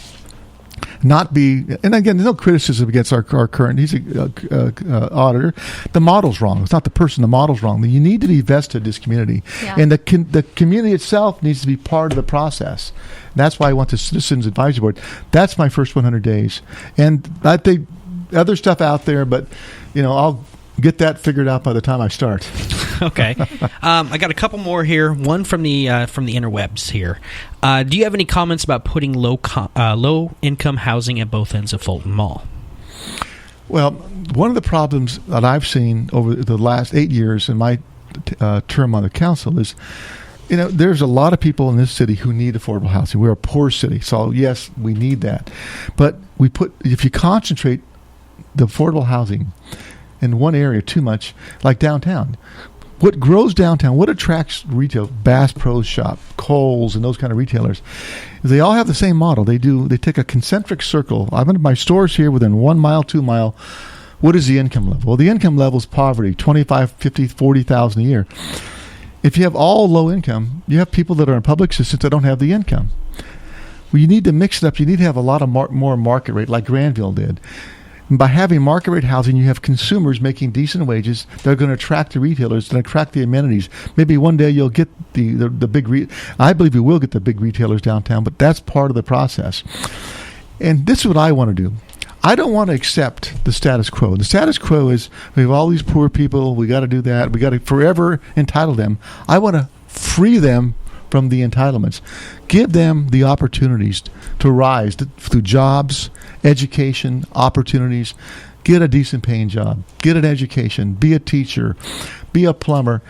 Not be, and again, there's no criticism against our current. He's a auditor. The model's wrong. It's not the person. The model's wrong. You need to be vested in this community, and the community itself needs to be part of the process. That's why I want the Citizens Advisory Board. That's my first 100 days, and I think other stuff out there, but I'll get that figured out by the time I start. Okay. I got a couple more here. One from the interwebs here. Do you have any comments about putting low-income housing at both ends of Fulton Mall? Well, one of the problems that I've seen over the last 8 years in my term on the council is, there's a lot of people in this city who need affordable housing. We're a poor city, so yes, we need that. But if you concentrate the affordable housing in one area too much, like downtown, what grows downtown, what attracts retail, Bass Pro Shop, Kohl's, and those kind of retailers, they all have the same model. They take a concentric circle. I'm in my stores here within 1 mile, 2 mile. What is the income level? Well, the income level is poverty, 25, 50, 40,000 a year. If you have all low income, you have people that are in public assistance that don't have the income. Well, you need to mix it up. You need to have a lot of more market rate, like Granville did. And by having market rate housing, you have consumers making decent wages. They're going to attract the retailers and attract the amenities. Maybe one day you'll get the big. I believe we will get the big retailers downtown, but that's part of the process. And this is what I want to do. I don't want to accept the status quo. The status quo is we have all these poor people. We got to do that. We got to forever entitle them. I want to free them from the entitlements. Give them the opportunities to rise through jobs, education, opportunities. Get a decent paying job. Get an education. Be a teacher. Be a plumber.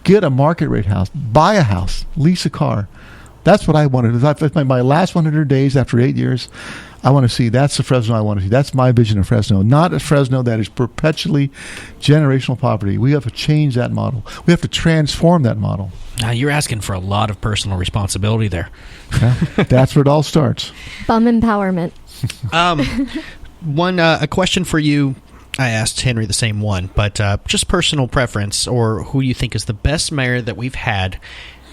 Get a market rate house. Buy a house. Lease a car. That's what I wanted. That's my last 100 days after 8 years. I want to see. That's the Fresno I want to see. That's my vision of Fresno. Not a Fresno that is perpetually generational poverty. We have to change that model. We have to transform that model. You're asking for a lot of personal responsibility there. Yeah, that's where it all starts. Bum empowerment. A question for you. I asked Henry the same one, but just personal preference or who you think is the best mayor that we've had,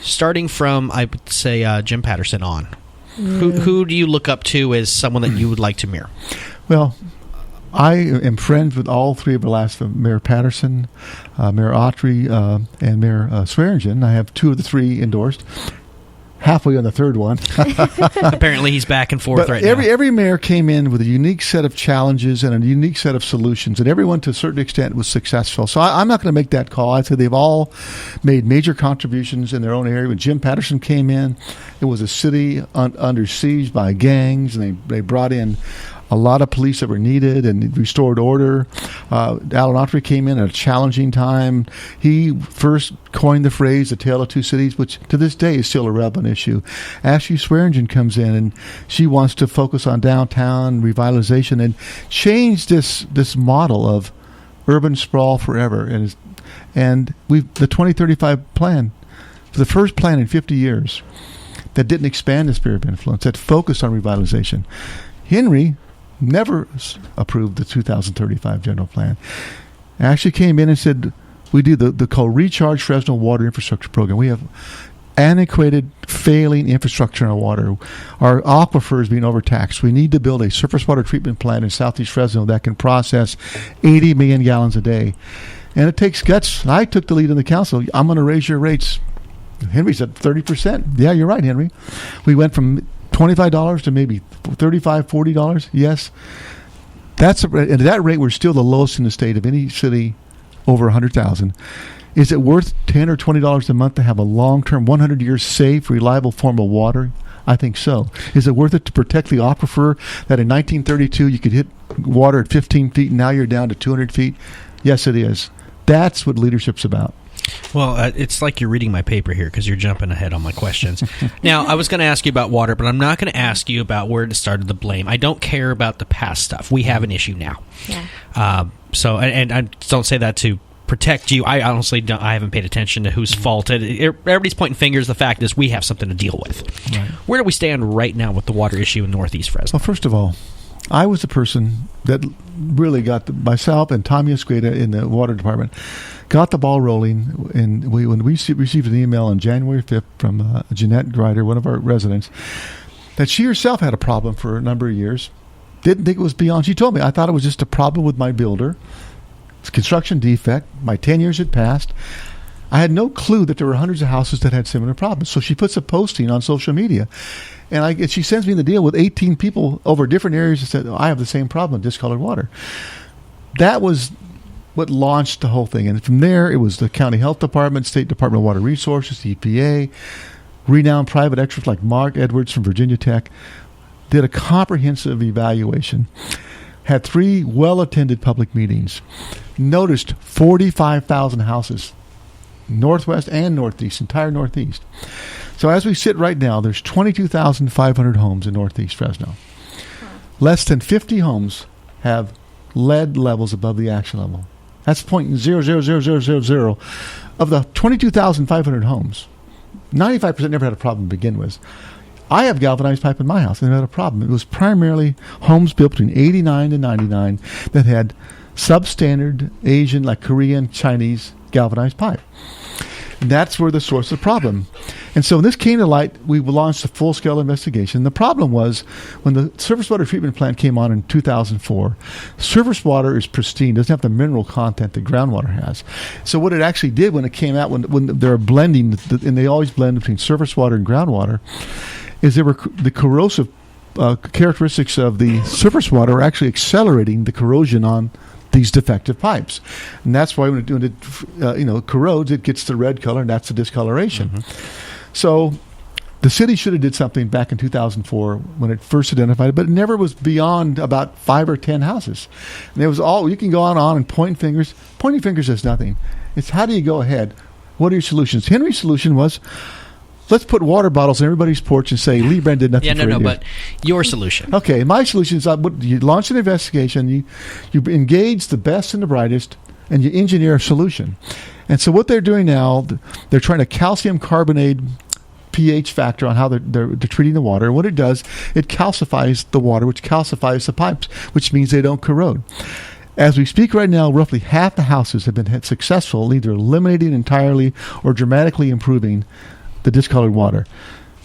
starting from, I would say, Jim Patterson on. Who do you look up to as someone that you would like to mirror? Well, I am friends with all three of the last, Mayor Patterson, Mayor Autry, and Mayor Swearingen. I have 2 of the 3 endorsed. Halfway on the third one. Apparently he's back and forth but now. Every mayor came in with a unique set of challenges and a unique set of solutions, and everyone to a certain extent was successful. So I'm not going to make that call. I'd say they've all made major contributions in their own area. When Jim Patterson came in, it was a city under siege by gangs, and they brought in a lot of police that were needed and restored order. Alan Autry came in at a challenging time. He first coined the phrase, the tale of two cities, which to this day is still a relevant issue. Ashley Swearingen comes in, and she wants to focus on downtown revitalization and change this model of urban sprawl forever. And the 2035 plan, the first plan in 50 years that didn't expand the sphere of influence, that focused on revitalization. Henry never approved the 2035 general plan. Actually came in and said, we do the called Recharge Fresno Water Infrastructure Program. We have antiquated, failing infrastructure in our water. Our aquifer is being overtaxed. We need to build a surface water treatment plant in southeast Fresno that can process 80 million gallons a day. And it takes guts. I took the lead in the council. I'm going to raise your rates. Henry said 30%. Yeah, you're right, Henry. We went from $25 to maybe $35, $40. Yes. And at that rate, we're still the lowest in the state of any city over 100,000. Is it worth $10 or $20 a month to have a long-term, 100-year safe, reliable form of water? I think so. Is it worth it to protect the aquifer that in 1932 you could hit water at 15 feet and now you're down to 200 feet? Yes, it is. That's what leadership's about. Well, it's like you're reading my paper here because you're jumping ahead on my questions. Now, I was going to ask you about water, but I'm not going to ask you about where it started the blame. I don't care about the past stuff. We have an issue now. Yeah. So I don't say that to protect you. I honestly don't. I haven't paid attention to whose fault it. Everybody's pointing fingers. The fact is, we have something to deal with. Right. Where do we stand right now with the water issue in Northeast Fresno? Well, first of all, I was the person that really got myself and Tommy Esqueda in the water department got the ball rolling. And when we received an email on January 5th from Jeanette Grider, one of our residents, that she herself had a problem for a number of years. Didn't think it was beyond. She told me, I thought it was just a problem with my builder. It's a construction defect. My 10 years had passed. I had no clue that there were hundreds of houses that had similar problems. So she puts a posting on social media. And she sends me the deal with 18 people over different areas that said, I have the same problem, discolored water. That was what launched the whole thing. And from there, it was the county health department, State Department of Water Resources, the EPA, renowned private experts like Mark Edwards from Virginia Tech, did a comprehensive evaluation, had 3 well-attended public meetings, noticed 45,000 houses, northwest and northeast, entire northeast. So as we sit right now, there's 22,500 homes in northeast Fresno. Less than 50 homes have lead levels above the action level. That's 0.000000 of the 22,500 homes. 95% never had a problem to begin with. I have galvanized pipe in my house, and never had a problem. It was primarily homes built between 89 and 99 that had substandard Asian, like Korean, Chinese galvanized pipe. And that's where the source of the problem. And so when this came to light, we launched a full-scale investigation. The problem was when the surface water treatment plant came on in 2004, surface water is pristine, doesn't have the mineral content that groundwater has. So what it actually did when it came out, when they're blending, and they always blend between surface water and groundwater, is the corrosive characteristics of the surface water are actually accelerating the corrosion on these defective pipes. And that's why when it corrodes, it gets the red color, and that's the discoloration. Mm-hmm. So the city should have did something back in 2004 when it first identified it, but it never was beyond about 5 or 10 houses. And it was all, you can go on and point fingers. Pointing fingers is nothing. It's how do you go ahead? What are your solutions? Henry's solution was, let's put water bottles on everybody's porch and say Lee Brand did nothing for 8 years. But your solution. Okay, my solution is you launch an investigation, you engage the best and the brightest, and you engineer a solution. And so what they're doing now, they're trying to calcium carbonate pH factor on how they're treating the water. And what it does, it calcifies the water, which calcifies the pipes, which means they don't corrode. As we speak right now, roughly half the houses have been successful, either eliminating entirely or dramatically improving the discolored water.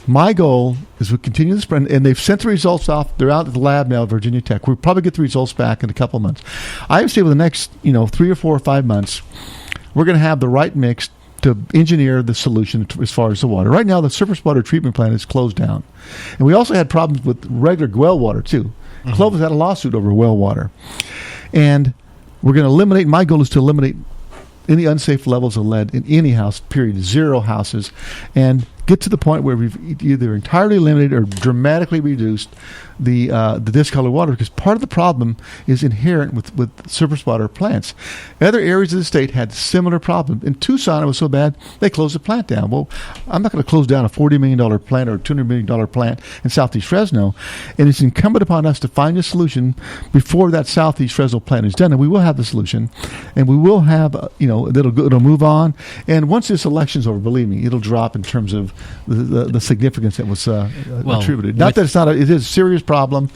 My goal is we continue the spread, and they've sent the results off. They're out at the lab now at Virginia Tech. We'll probably get the results back in a couple of months. I would say within the next 3 or 4 or 5 months, we're going to have the right mix to engineer the solution as far as the water. Right now, the surface water treatment plant is closed down. And we also had problems with regular well water, too. Mm-hmm. Clovis had a lawsuit over well water. And we're going to eliminate, my goal is to eliminate any unsafe levels of lead in any house, period, 0 houses, and get to the point where we've either entirely eliminated or dramatically reduced the discolored water, because part of the problem is inherent with surface water plants. Other areas of the state had similar problems. In Tucson, it was so bad, they closed the plant down. Well, I'm not going to close down a $40 million plant or a $200 million plant in southeast Fresno, and it's incumbent upon us to find a solution before that southeast Fresno plant is done, and we will have the solution, and we will have, it'll move on, and once this election's over, believe me, it'll drop in terms of the significance that was attributed. Not that it's not it is a serious problem,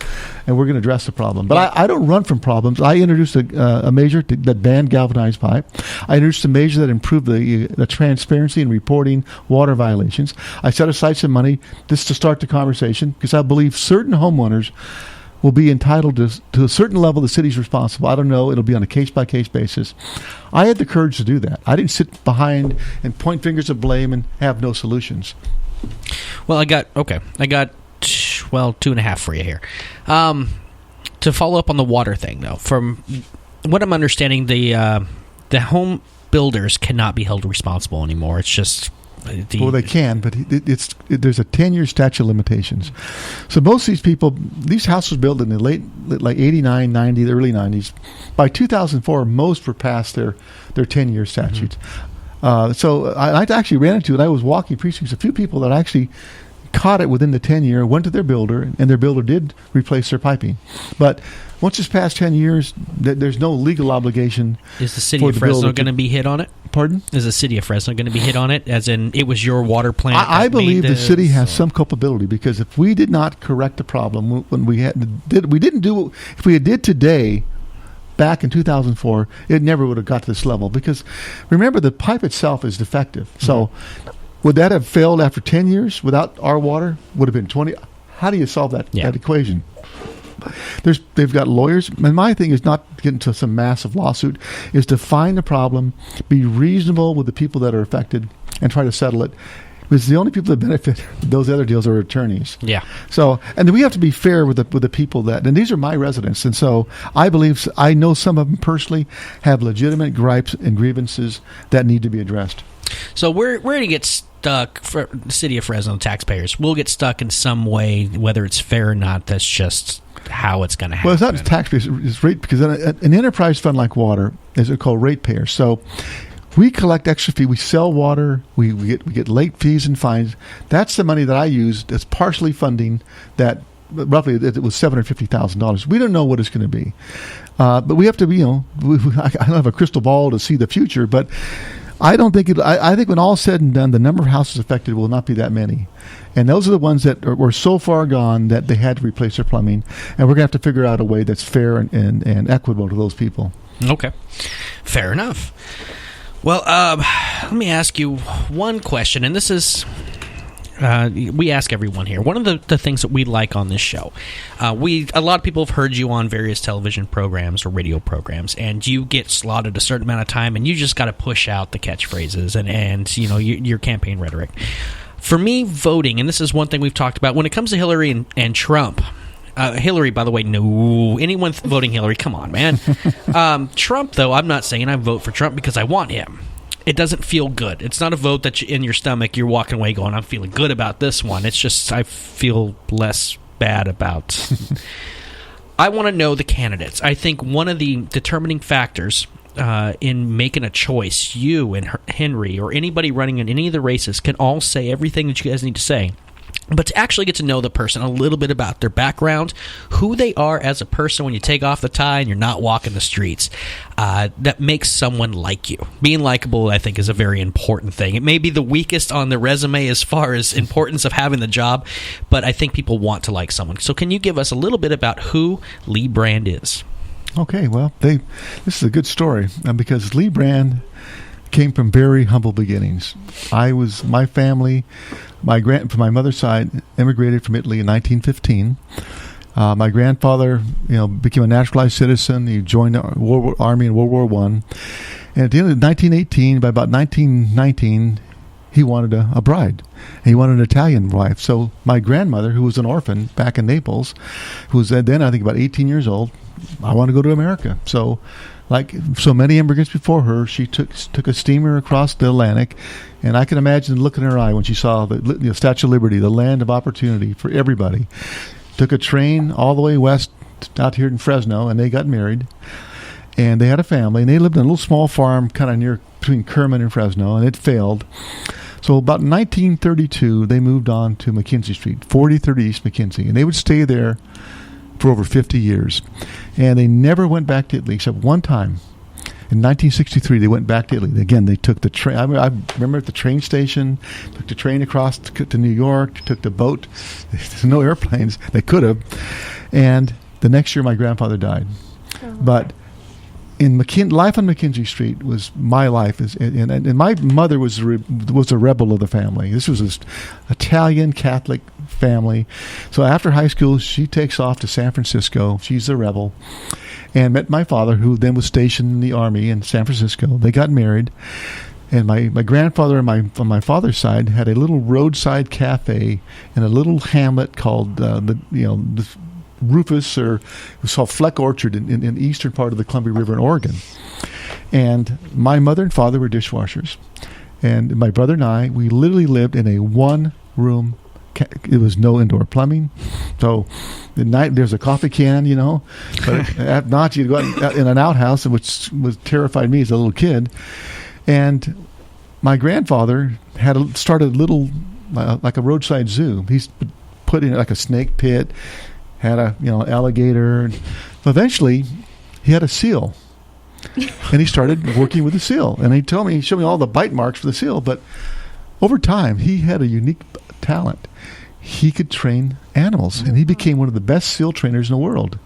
and we're going to address the problem. But I don't run from problems. I introduced a measure that banned galvanized pipe. I introduced a measure that improved the transparency in reporting water violations. I set aside some money just to start the conversation because I believe certain homeowners will be entitled to a certain level the city's responsible. I don't know. It'll be on a case-by-case basis. I had the courage to do that. I didn't sit behind and point fingers of blame and have no solutions. Well, I got 2.5 for you here. To follow up on the water thing, though, from what I'm understanding, the home builders cannot be held responsible anymore. It's just... Well, they can, but there's a 10-year statute of limitations. So most of these people, these houses were built in the late, like 89, 90, the early 90s. By 2004, most were past their 10-year statutes. So I actually ran into it. I was walking precincts. A few people that actually caught it within the 10-year, went to their builder, and their builder did replace their piping. But once it's past 10 years, there's no legal obligation. Is the city of Fresno going to be hit on it? Pardon? Is the city of Fresno going to be hit on it? As in, it was your water plant? I believe the city has some culpability because if we did not correct the problem when if we did today, back in 2004, it never would have got to this level. Because remember, the pipe itself is defective. So would that have failed after 10 years without our water? Would have been 20. How do you solve that equation? They've got lawyers, and my thing is not to get into some massive lawsuit, is to find the problem, be reasonable with the people that are affected, and try to settle it. Because the only people that benefit those other deals are attorneys. Yeah. So, and we have to be fair with the people that, and these are my residents, and so I believe I know some of them personally have legitimate gripes and grievances that need to be addressed. So we're going to get stuck, for the city of Fresno taxpayers, we'll get stuck in some way, whether it's fair or not. That's just how it's going to happen. Well, it's not taxpayers, it's rate, because an enterprise fund like water is called ratepayers. So we collect extra fee. We sell water. We get late fees and fines. That's the money that I use as partially funding that. Roughly, it was $750,000. We don't know what it's going to be, but we have to be. I don't have a crystal ball to see the future, but I don't think it. I think when all's said and done, the number of houses affected will not be that many, and those are the ones that were so far gone that they had to replace their plumbing, and we're going to have to figure out a way that's fair and equitable to those people. Okay, fair enough. Well, let me ask you one question, and this is. We ask everyone here. One of the things that we like on this show, a lot of people have heard you on various television programs or radio programs, and you get slotted a certain amount of time, and you just got to push out the catchphrases and your campaign rhetoric. For me, voting, and this is one thing we've talked about when it comes to Hillary and Trump. Hillary, by the way, no. Anyone voting Hillary, come on, man. Trump, though, I'm not saying I vote for Trump because I want him. It doesn't feel good. It's not a vote that in your stomach you're walking away going, I'm feeling good about this one. It's just I feel less bad about. I want to know the candidates. I think one of the determining factors in making a choice, you and Henry or anybody running in any of the races can all say everything that you guys need to say. But to actually get to know the person a little bit about their background, who they are as a person when you take off the tie and you're not walking the streets, that makes someone like you. Being likable, I think, is a very important thing. It may be the weakest on the resume as far as importance of having the job, but I think people want to like someone. So can you give us a little bit about who Lee Brand is? Okay, well, this is a good story because Lee Brand came from very humble beginnings. My family, from my mother's side, immigrated from Italy in 1915. My grandfather, became a naturalized citizen. He joined the Army in World War I. And at the end of 1918, by about 1919, he wanted a bride. And he wanted an Italian wife. So my grandmother, who was an orphan back in Naples, who was then, I think, about 18 years old, I want to go to America. So like so many immigrants before her, she took a steamer across the Atlantic, and I can imagine the look in her eye when she saw the Statue of Liberty, the land of opportunity for everybody. Took a train all the way west out here in Fresno, and they got married, and they had a family, and they lived in a little small farm kind of near between Kerman and Fresno, and it failed. So about 1932, they moved on to McKenzie Street, 4030 East McKenzie, and they would stay there for over 50 years. And they never went back to Italy except one time. In 1963, they went back to Italy. Again, they took the train. I remember at the train station, took the train across to New York, took the boat. There's no airplanes. They could have. And the next year, my grandfather died. But in life on McKenzie Street was my life, and my mother was a rebel of the family. This was an Italian Catholic family. So after high school, she takes off to San Francisco. She's a rebel, and met my father, who then was stationed in the Army in San Francisco. They got married, and my grandfather on my father's side had a little roadside cafe in a little hamlet called the Rufus, or it was called Fleck Orchard in the eastern part of the Columbia River in Oregon. And my mother and father were dishwashers. And my brother and I, we literally lived in a one-room. It was no indoor plumbing. So at night there's a coffee can, But at night you'd go out in an outhouse, which terrified me as a little kid. And my grandfather started a little, like a roadside zoo. He's put in like a snake pit, had a alligator. Eventually, he had a seal, and he started working with the seal. And he showed me all the bite marks for the seal. But over time, he had a unique talent. He could train animals, and he became one of the best seal trainers in the world.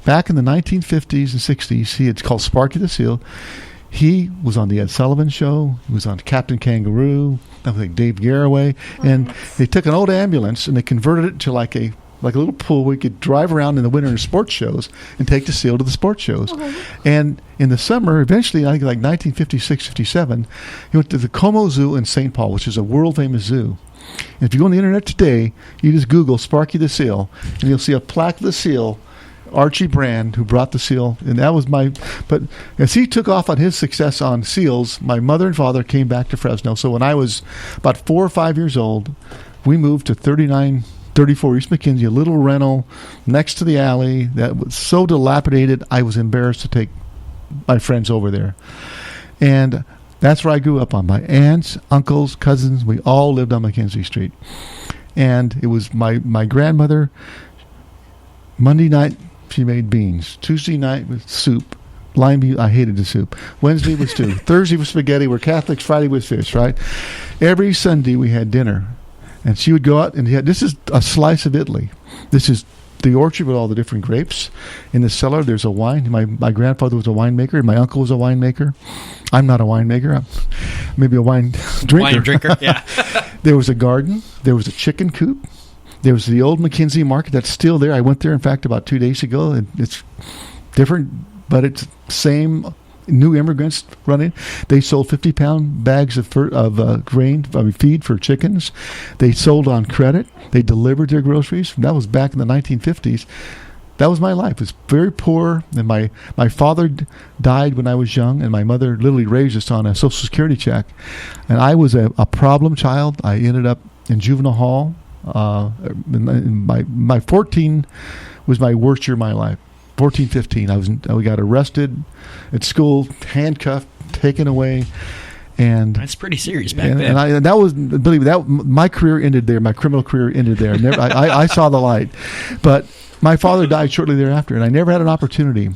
Back in the 1950s and 60s, he had called Sparky the Seal. He was on the Ed Sullivan Show. He was on Captain Kangaroo. I think Dave Garraway, and they took an old ambulance and they converted it to like a little pool where you could drive around in the winter in sports shows and take the seal to the sports shows. And in the summer, eventually, I think like 1956, 57, he went to the Como Zoo in St. Paul, which is a world-famous zoo. And if you go on the internet today, you just Google Sparky the Seal, and you'll see a plaque of the seal, Archie Brand, who brought the seal. And that was but as he took off on his success on seals, my mother and father came back to Fresno. So when I was about 4 or 5 years old, we moved to 34 East McKenzie, a little rental next to the alley that was so dilapidated I was embarrassed to take my friends over there. And that's where I grew up on. My aunts, uncles, cousins, we all lived on McKenzie Street. And it was my grandmother. Monday night, she made beans. Tuesday night was soup. Lime beans, I hated the soup. Wednesday was stew. Thursday was spaghetti. We're Catholics. Friday was fish, right? Every Sunday we had dinner. And she would go out and this is a slice of Italy. This is the orchard with all the different grapes. In the cellar, there's a wine. My grandfather was a winemaker, and my uncle was a winemaker. I'm not a winemaker. I'm maybe a wine drinker. Wine drinker, yeah. There was a garden. There was a chicken coop. There was the old McKenzie market that's still there. I went there, in fact, about 2 days ago, and it's different, but it's same. New immigrants running. They sold 50-pound bags of feed for chickens. They sold on credit. They delivered their groceries. That was back in the 1950s. That was my life. It was very poor, and my father died when I was young, and my mother literally raised us on a Social Security check. And I was a problem child. I ended up in juvenile hall. My 14 was my worst year of my life. 14, 15. We got arrested at school, handcuffed, taken away, and that's pretty serious back then. And my career ended there. My criminal career ended there. I saw the light, but my father died shortly thereafter, and I never had an opportunity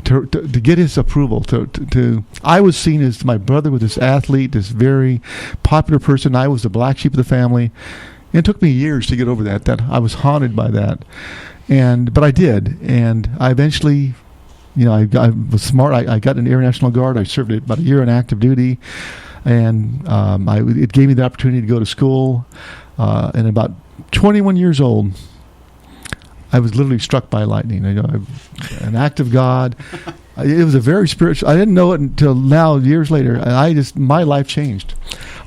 to get his approval. I was seen as my brother was this athlete, this very popular person. I was the black sheep of the family. And it took me years to get over that. That I was haunted by that. But I did, and I eventually, I was smart. I got in the Air National Guard. I served about a year in active duty, and it gave me the opportunity to go to school. And about 21 years old, I was literally struck by lightning. An act of God. It was a very spiritual. I didn't know it until now, years later. And my life changed.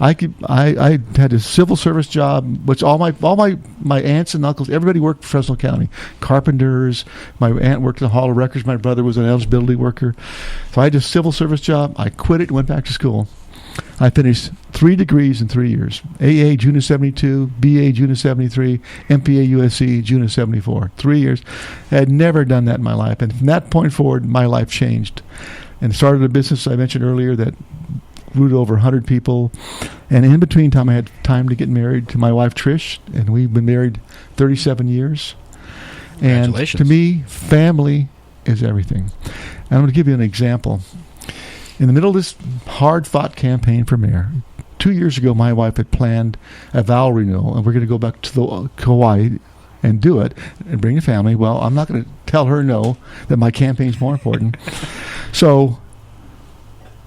I had a civil service job, which all my aunts and uncles, everybody worked for Fresno County. Carpenters. My aunt worked at the Hall of Records. My brother was an eligibility worker. So I had a civil service job. I quit it and went back to school. I finished 3 degrees in 3 years. AA, June of 72, BA, June of 73, MPA, USC, June of 74. 3 years. I had never done that in my life. And from that point forward, my life changed. And started a business I mentioned earlier that grew to over 100 people. And in between time, I had time to get married to my wife, Trish. And we've been married 37 years. And to me, family is everything. And I'm going to give you an example. In the middle of this hard-fought campaign for mayor, 2 years ago, my wife had planned a vow renewal, and we're going to go back to Hawaii and do it and bring the family. Well, I'm not going to tell her no, that my campaign's more important. So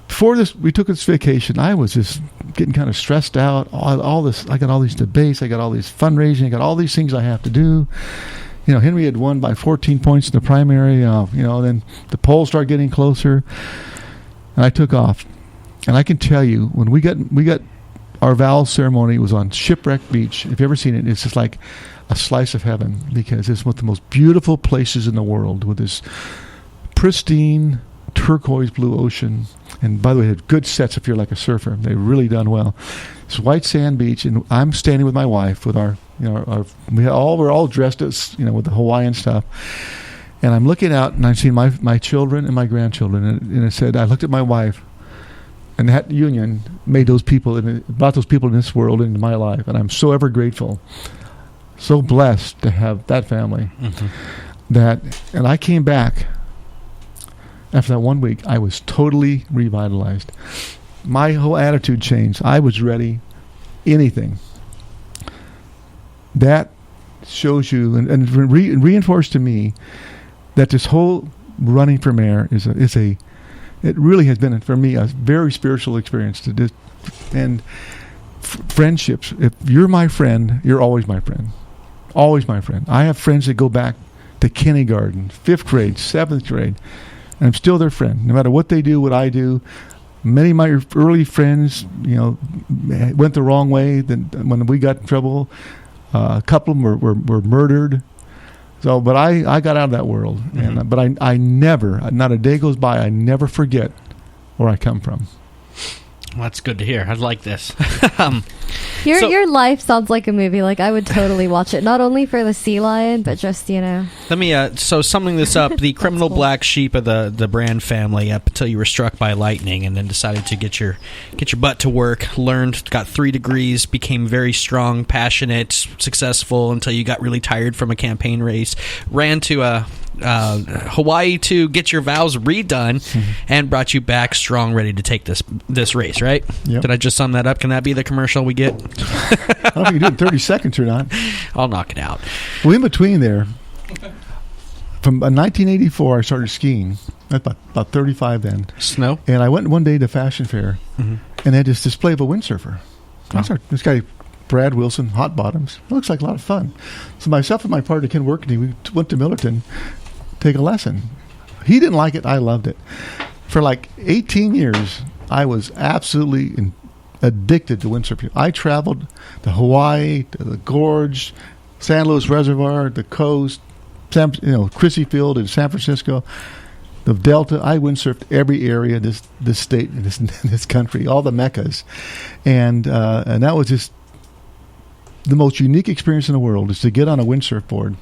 before this, we took this vacation. I was just getting kind of stressed out. All this, I got all these debates. I got all these fundraising. I got all these things I have to do. You know, Henry had won by 14 points in the primary. Then the polls started getting closer, and I took off. And I can tell you, when we got our vow ceremony, it was on Shipwreck Beach. If you've ever seen it, it's just like a slice of heaven, because it's one of the most beautiful places in the world, with this pristine turquoise blue ocean. And by the way, they had good sets if you're like a surfer. They've really done well. It's white sand beach, and I'm standing with my wife with we're all dressed as, with the Hawaiian stuff. And I'm looking out, and I'm seeing my children and my grandchildren. And it said, I looked at my wife, and that union made those people, and it brought those people in this world into my life. And I'm so ever grateful, so blessed to have that family. Mm-hmm. And I came back after that 1 week. I was totally revitalized. My whole attitude changed. I was ready, anything. That shows you and reinforced to me that this whole running for mayor it really has been for me a very spiritual experience. And friendships. If you're my friend, you're always my friend. Always my friend. I have friends that go back to kindergarten, 5th grade, 7th grade, and I'm still their friend. No matter what they do, what I do. Many of my early friends, went the wrong way. Then when we got in trouble, a couple of them were murdered. So, but I got out of that world. Mm-hmm. But I never, not a day goes by, I never forget where I come from. Well, that's good to hear. I like this. Your life sounds like a movie. Like, I would totally watch it, not only for the sea lion, but just, Let me, so summing this up, the criminal cool. black sheep of the Brand family up until you were struck by lightning, and then decided to get your butt to work, learned, got 3 degrees, became very strong, passionate, successful, until you got really tired from a campaign race, ran to Hawaii to get your vows redone, mm-hmm. and brought you back strong, ready to take this race, right? Yep. Did I just sum that up? Can that be the commercial we get? I don't know if you can do it in 30 seconds or not. I'll knock it out. Well, in between there, from 1984, I started skiing. About 35 then. Snow? And I went one day to Fashion Fair, mm-hmm. and they had this display of a windsurfer. Oh. This guy, Brad Wilson, hot bottoms. It looks like a lot of fun. So myself and my partner, Ken Workney, we went to Millerton, take a lesson. He didn't like it. I loved it. For like 18 years, I was absolutely addicted to windsurfing. I traveled to Hawaii, to the Gorge, San Luis Reservoir, the coast, Crissy Field in San Francisco, the Delta. I windsurfed every area, this state, this country, all the meccas, and that was just the most unique experience in the world, is to get on a windsurf board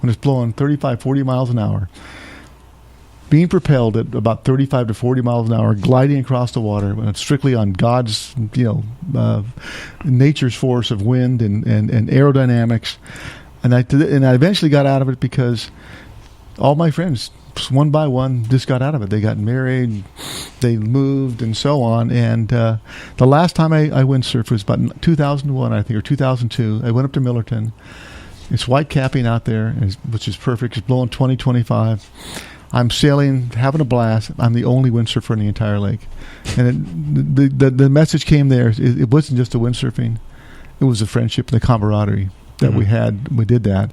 when it's blowing 35, 40 miles an hour, being propelled at about 35 to 40 miles an hour, gliding across the water, when it's strictly on God's, nature's force of wind and aerodynamics. And I eventually got out of it because all my friends, one by one, just got out of it. They got married, they moved, and so on. And the last time I windsurfed was about 2001, I think, or 2002. I went up to Millerton. It's white capping out there, which is perfect. It's blowing 20, 25. I'm sailing, having a blast. I'm the only windsurfer in the entire lake. And the message came there. It wasn't just the windsurfing. It was the friendship and the camaraderie that mm-hmm. we had. We did that.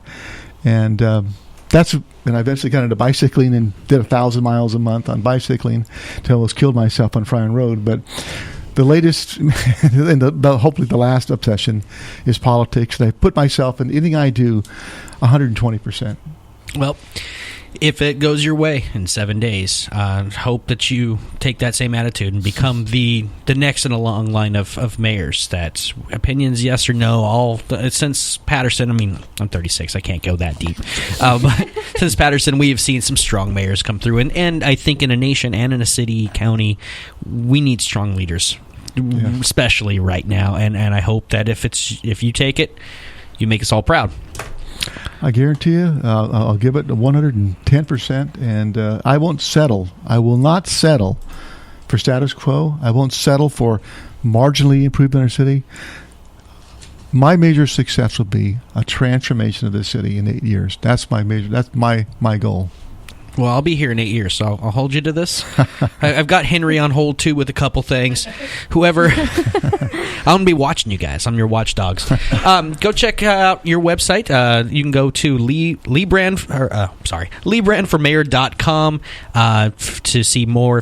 And and I eventually got into bicycling and did 1,000 miles a month on bicycling until I almost killed myself on Fryan Road. But the latest, and hopefully the last obsession, is politics. And I put myself in anything I do 120%. Well, if it goes your way in 7 days, hope that you take that same attitude and become the next in a long line of mayors. That's opinions, yes or no. Since Patterson, I'm 36, I can't go that deep. But since Patterson, we have seen some strong mayors come through. And I think in a nation and in a city, county, we need strong leaders, especially right now. And I hope that if you take it, you make us all proud. I guarantee you, I'll give it 110%, and I won't settle. I will not settle for status quo. I won't settle for marginally improvement in our city. My major success will be a transformation of the city in 8 years. That's my goal. Well, I'll be here in 8 years, so I'll hold you to this. I've got Henry on hold, too, with a couple things. Whoever... I'm going to be watching you guys. I'm your watchdogs. Go check out your website. You can go to LeeBrandForMayor.com to see more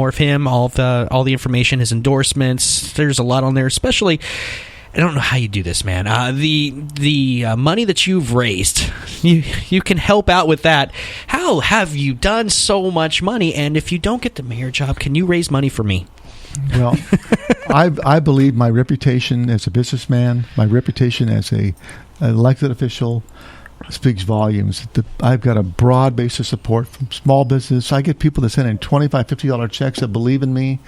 of him, all the information, his endorsements. There's a lot on there, especially... I don't know how you do this, man. The money that you've raised, you can help out with that. How have you done so much money? And if you don't get the mayor job, can you raise money for me? Well, I believe my reputation as a businessman, my reputation as an elected official speaks volumes. I've got a broad base of support from small business. I get people that send in $25, $50 checks that believe in me.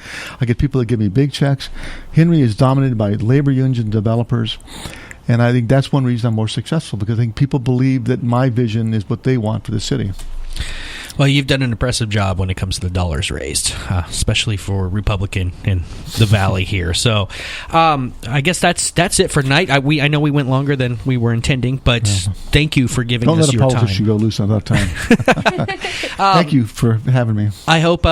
I get people that give me big checks. Henry is dominated by labor unions and developers. And I think that's one reason I'm more successful, because I think people believe that my vision is what they want for the city. Well, you've done an impressive job when it comes to the dollars raised, especially for Republican in the Valley here. So I guess that's it for tonight. I know we went longer than we were intending, but thank you for giving us your time. Don't let a politician go loose on that time. Thank you for having me. I hope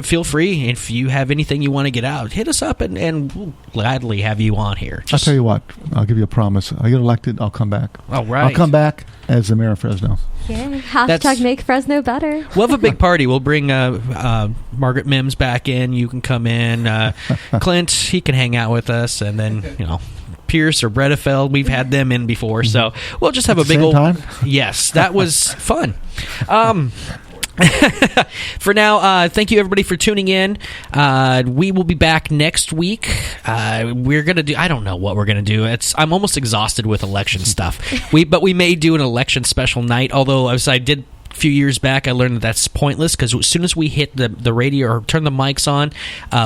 feel free. If you have anything you want to get out, hit us up, and we'll gladly have you on here. I'll tell you what. I'll give you a promise. I get elected, I'll come back. All right. I'll come back as the mayor of Fresno. Yeah. Hashtag make Fresno better. We'll have a big party. We'll bring Margaret Mims back in. You can come in. Clint, he can hang out with us. And then, Pierce or Bredefeld, we've had them in before. So we'll just have a big old time? Yes, that was fun. For now, thank you everybody for tuning in. We will be back next week. We're gonna do. I don't know what we're gonna do. I'm almost exhausted with election stuff. But we may do an election special night. Although as I did a few years back, I learned that's pointless, because as soon as we hit the radio or turn the mics on,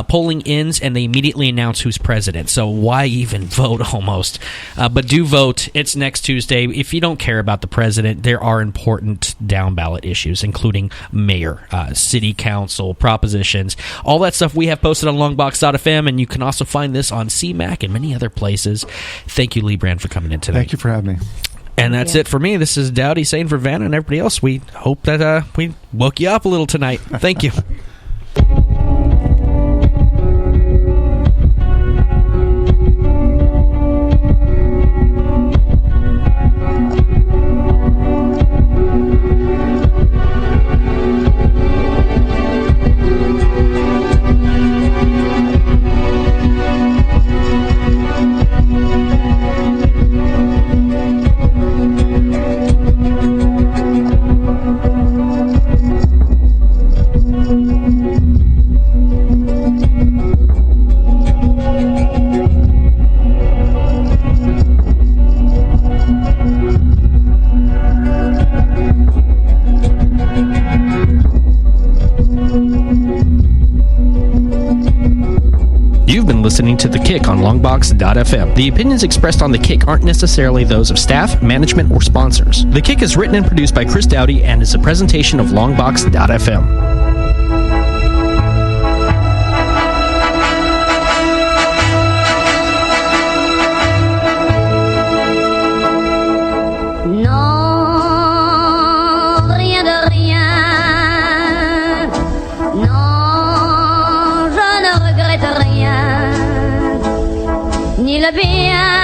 polling ends and they immediately announce who's president. So why even vote almost? But do vote. It's next Tuesday. If you don't care about the president, there are important down ballot issues, including mayor, city council, propositions, all that stuff we have posted on Longbox.FM, and you can also find this on CMAC and many other places. Thank you, Lee Brand, for coming in today. Thank you for having me. And that's it for me. This is Dowdy saying for Vanna and everybody else, we hope that we woke you up a little tonight. Thank you. Listening to The Kick on Longbox.FM. The opinions expressed on The Kick aren't necessarily those of staff, management, or sponsors. The Kick is written and produced by Chris Dowdy and is a presentation of Longbox.FM. Le bien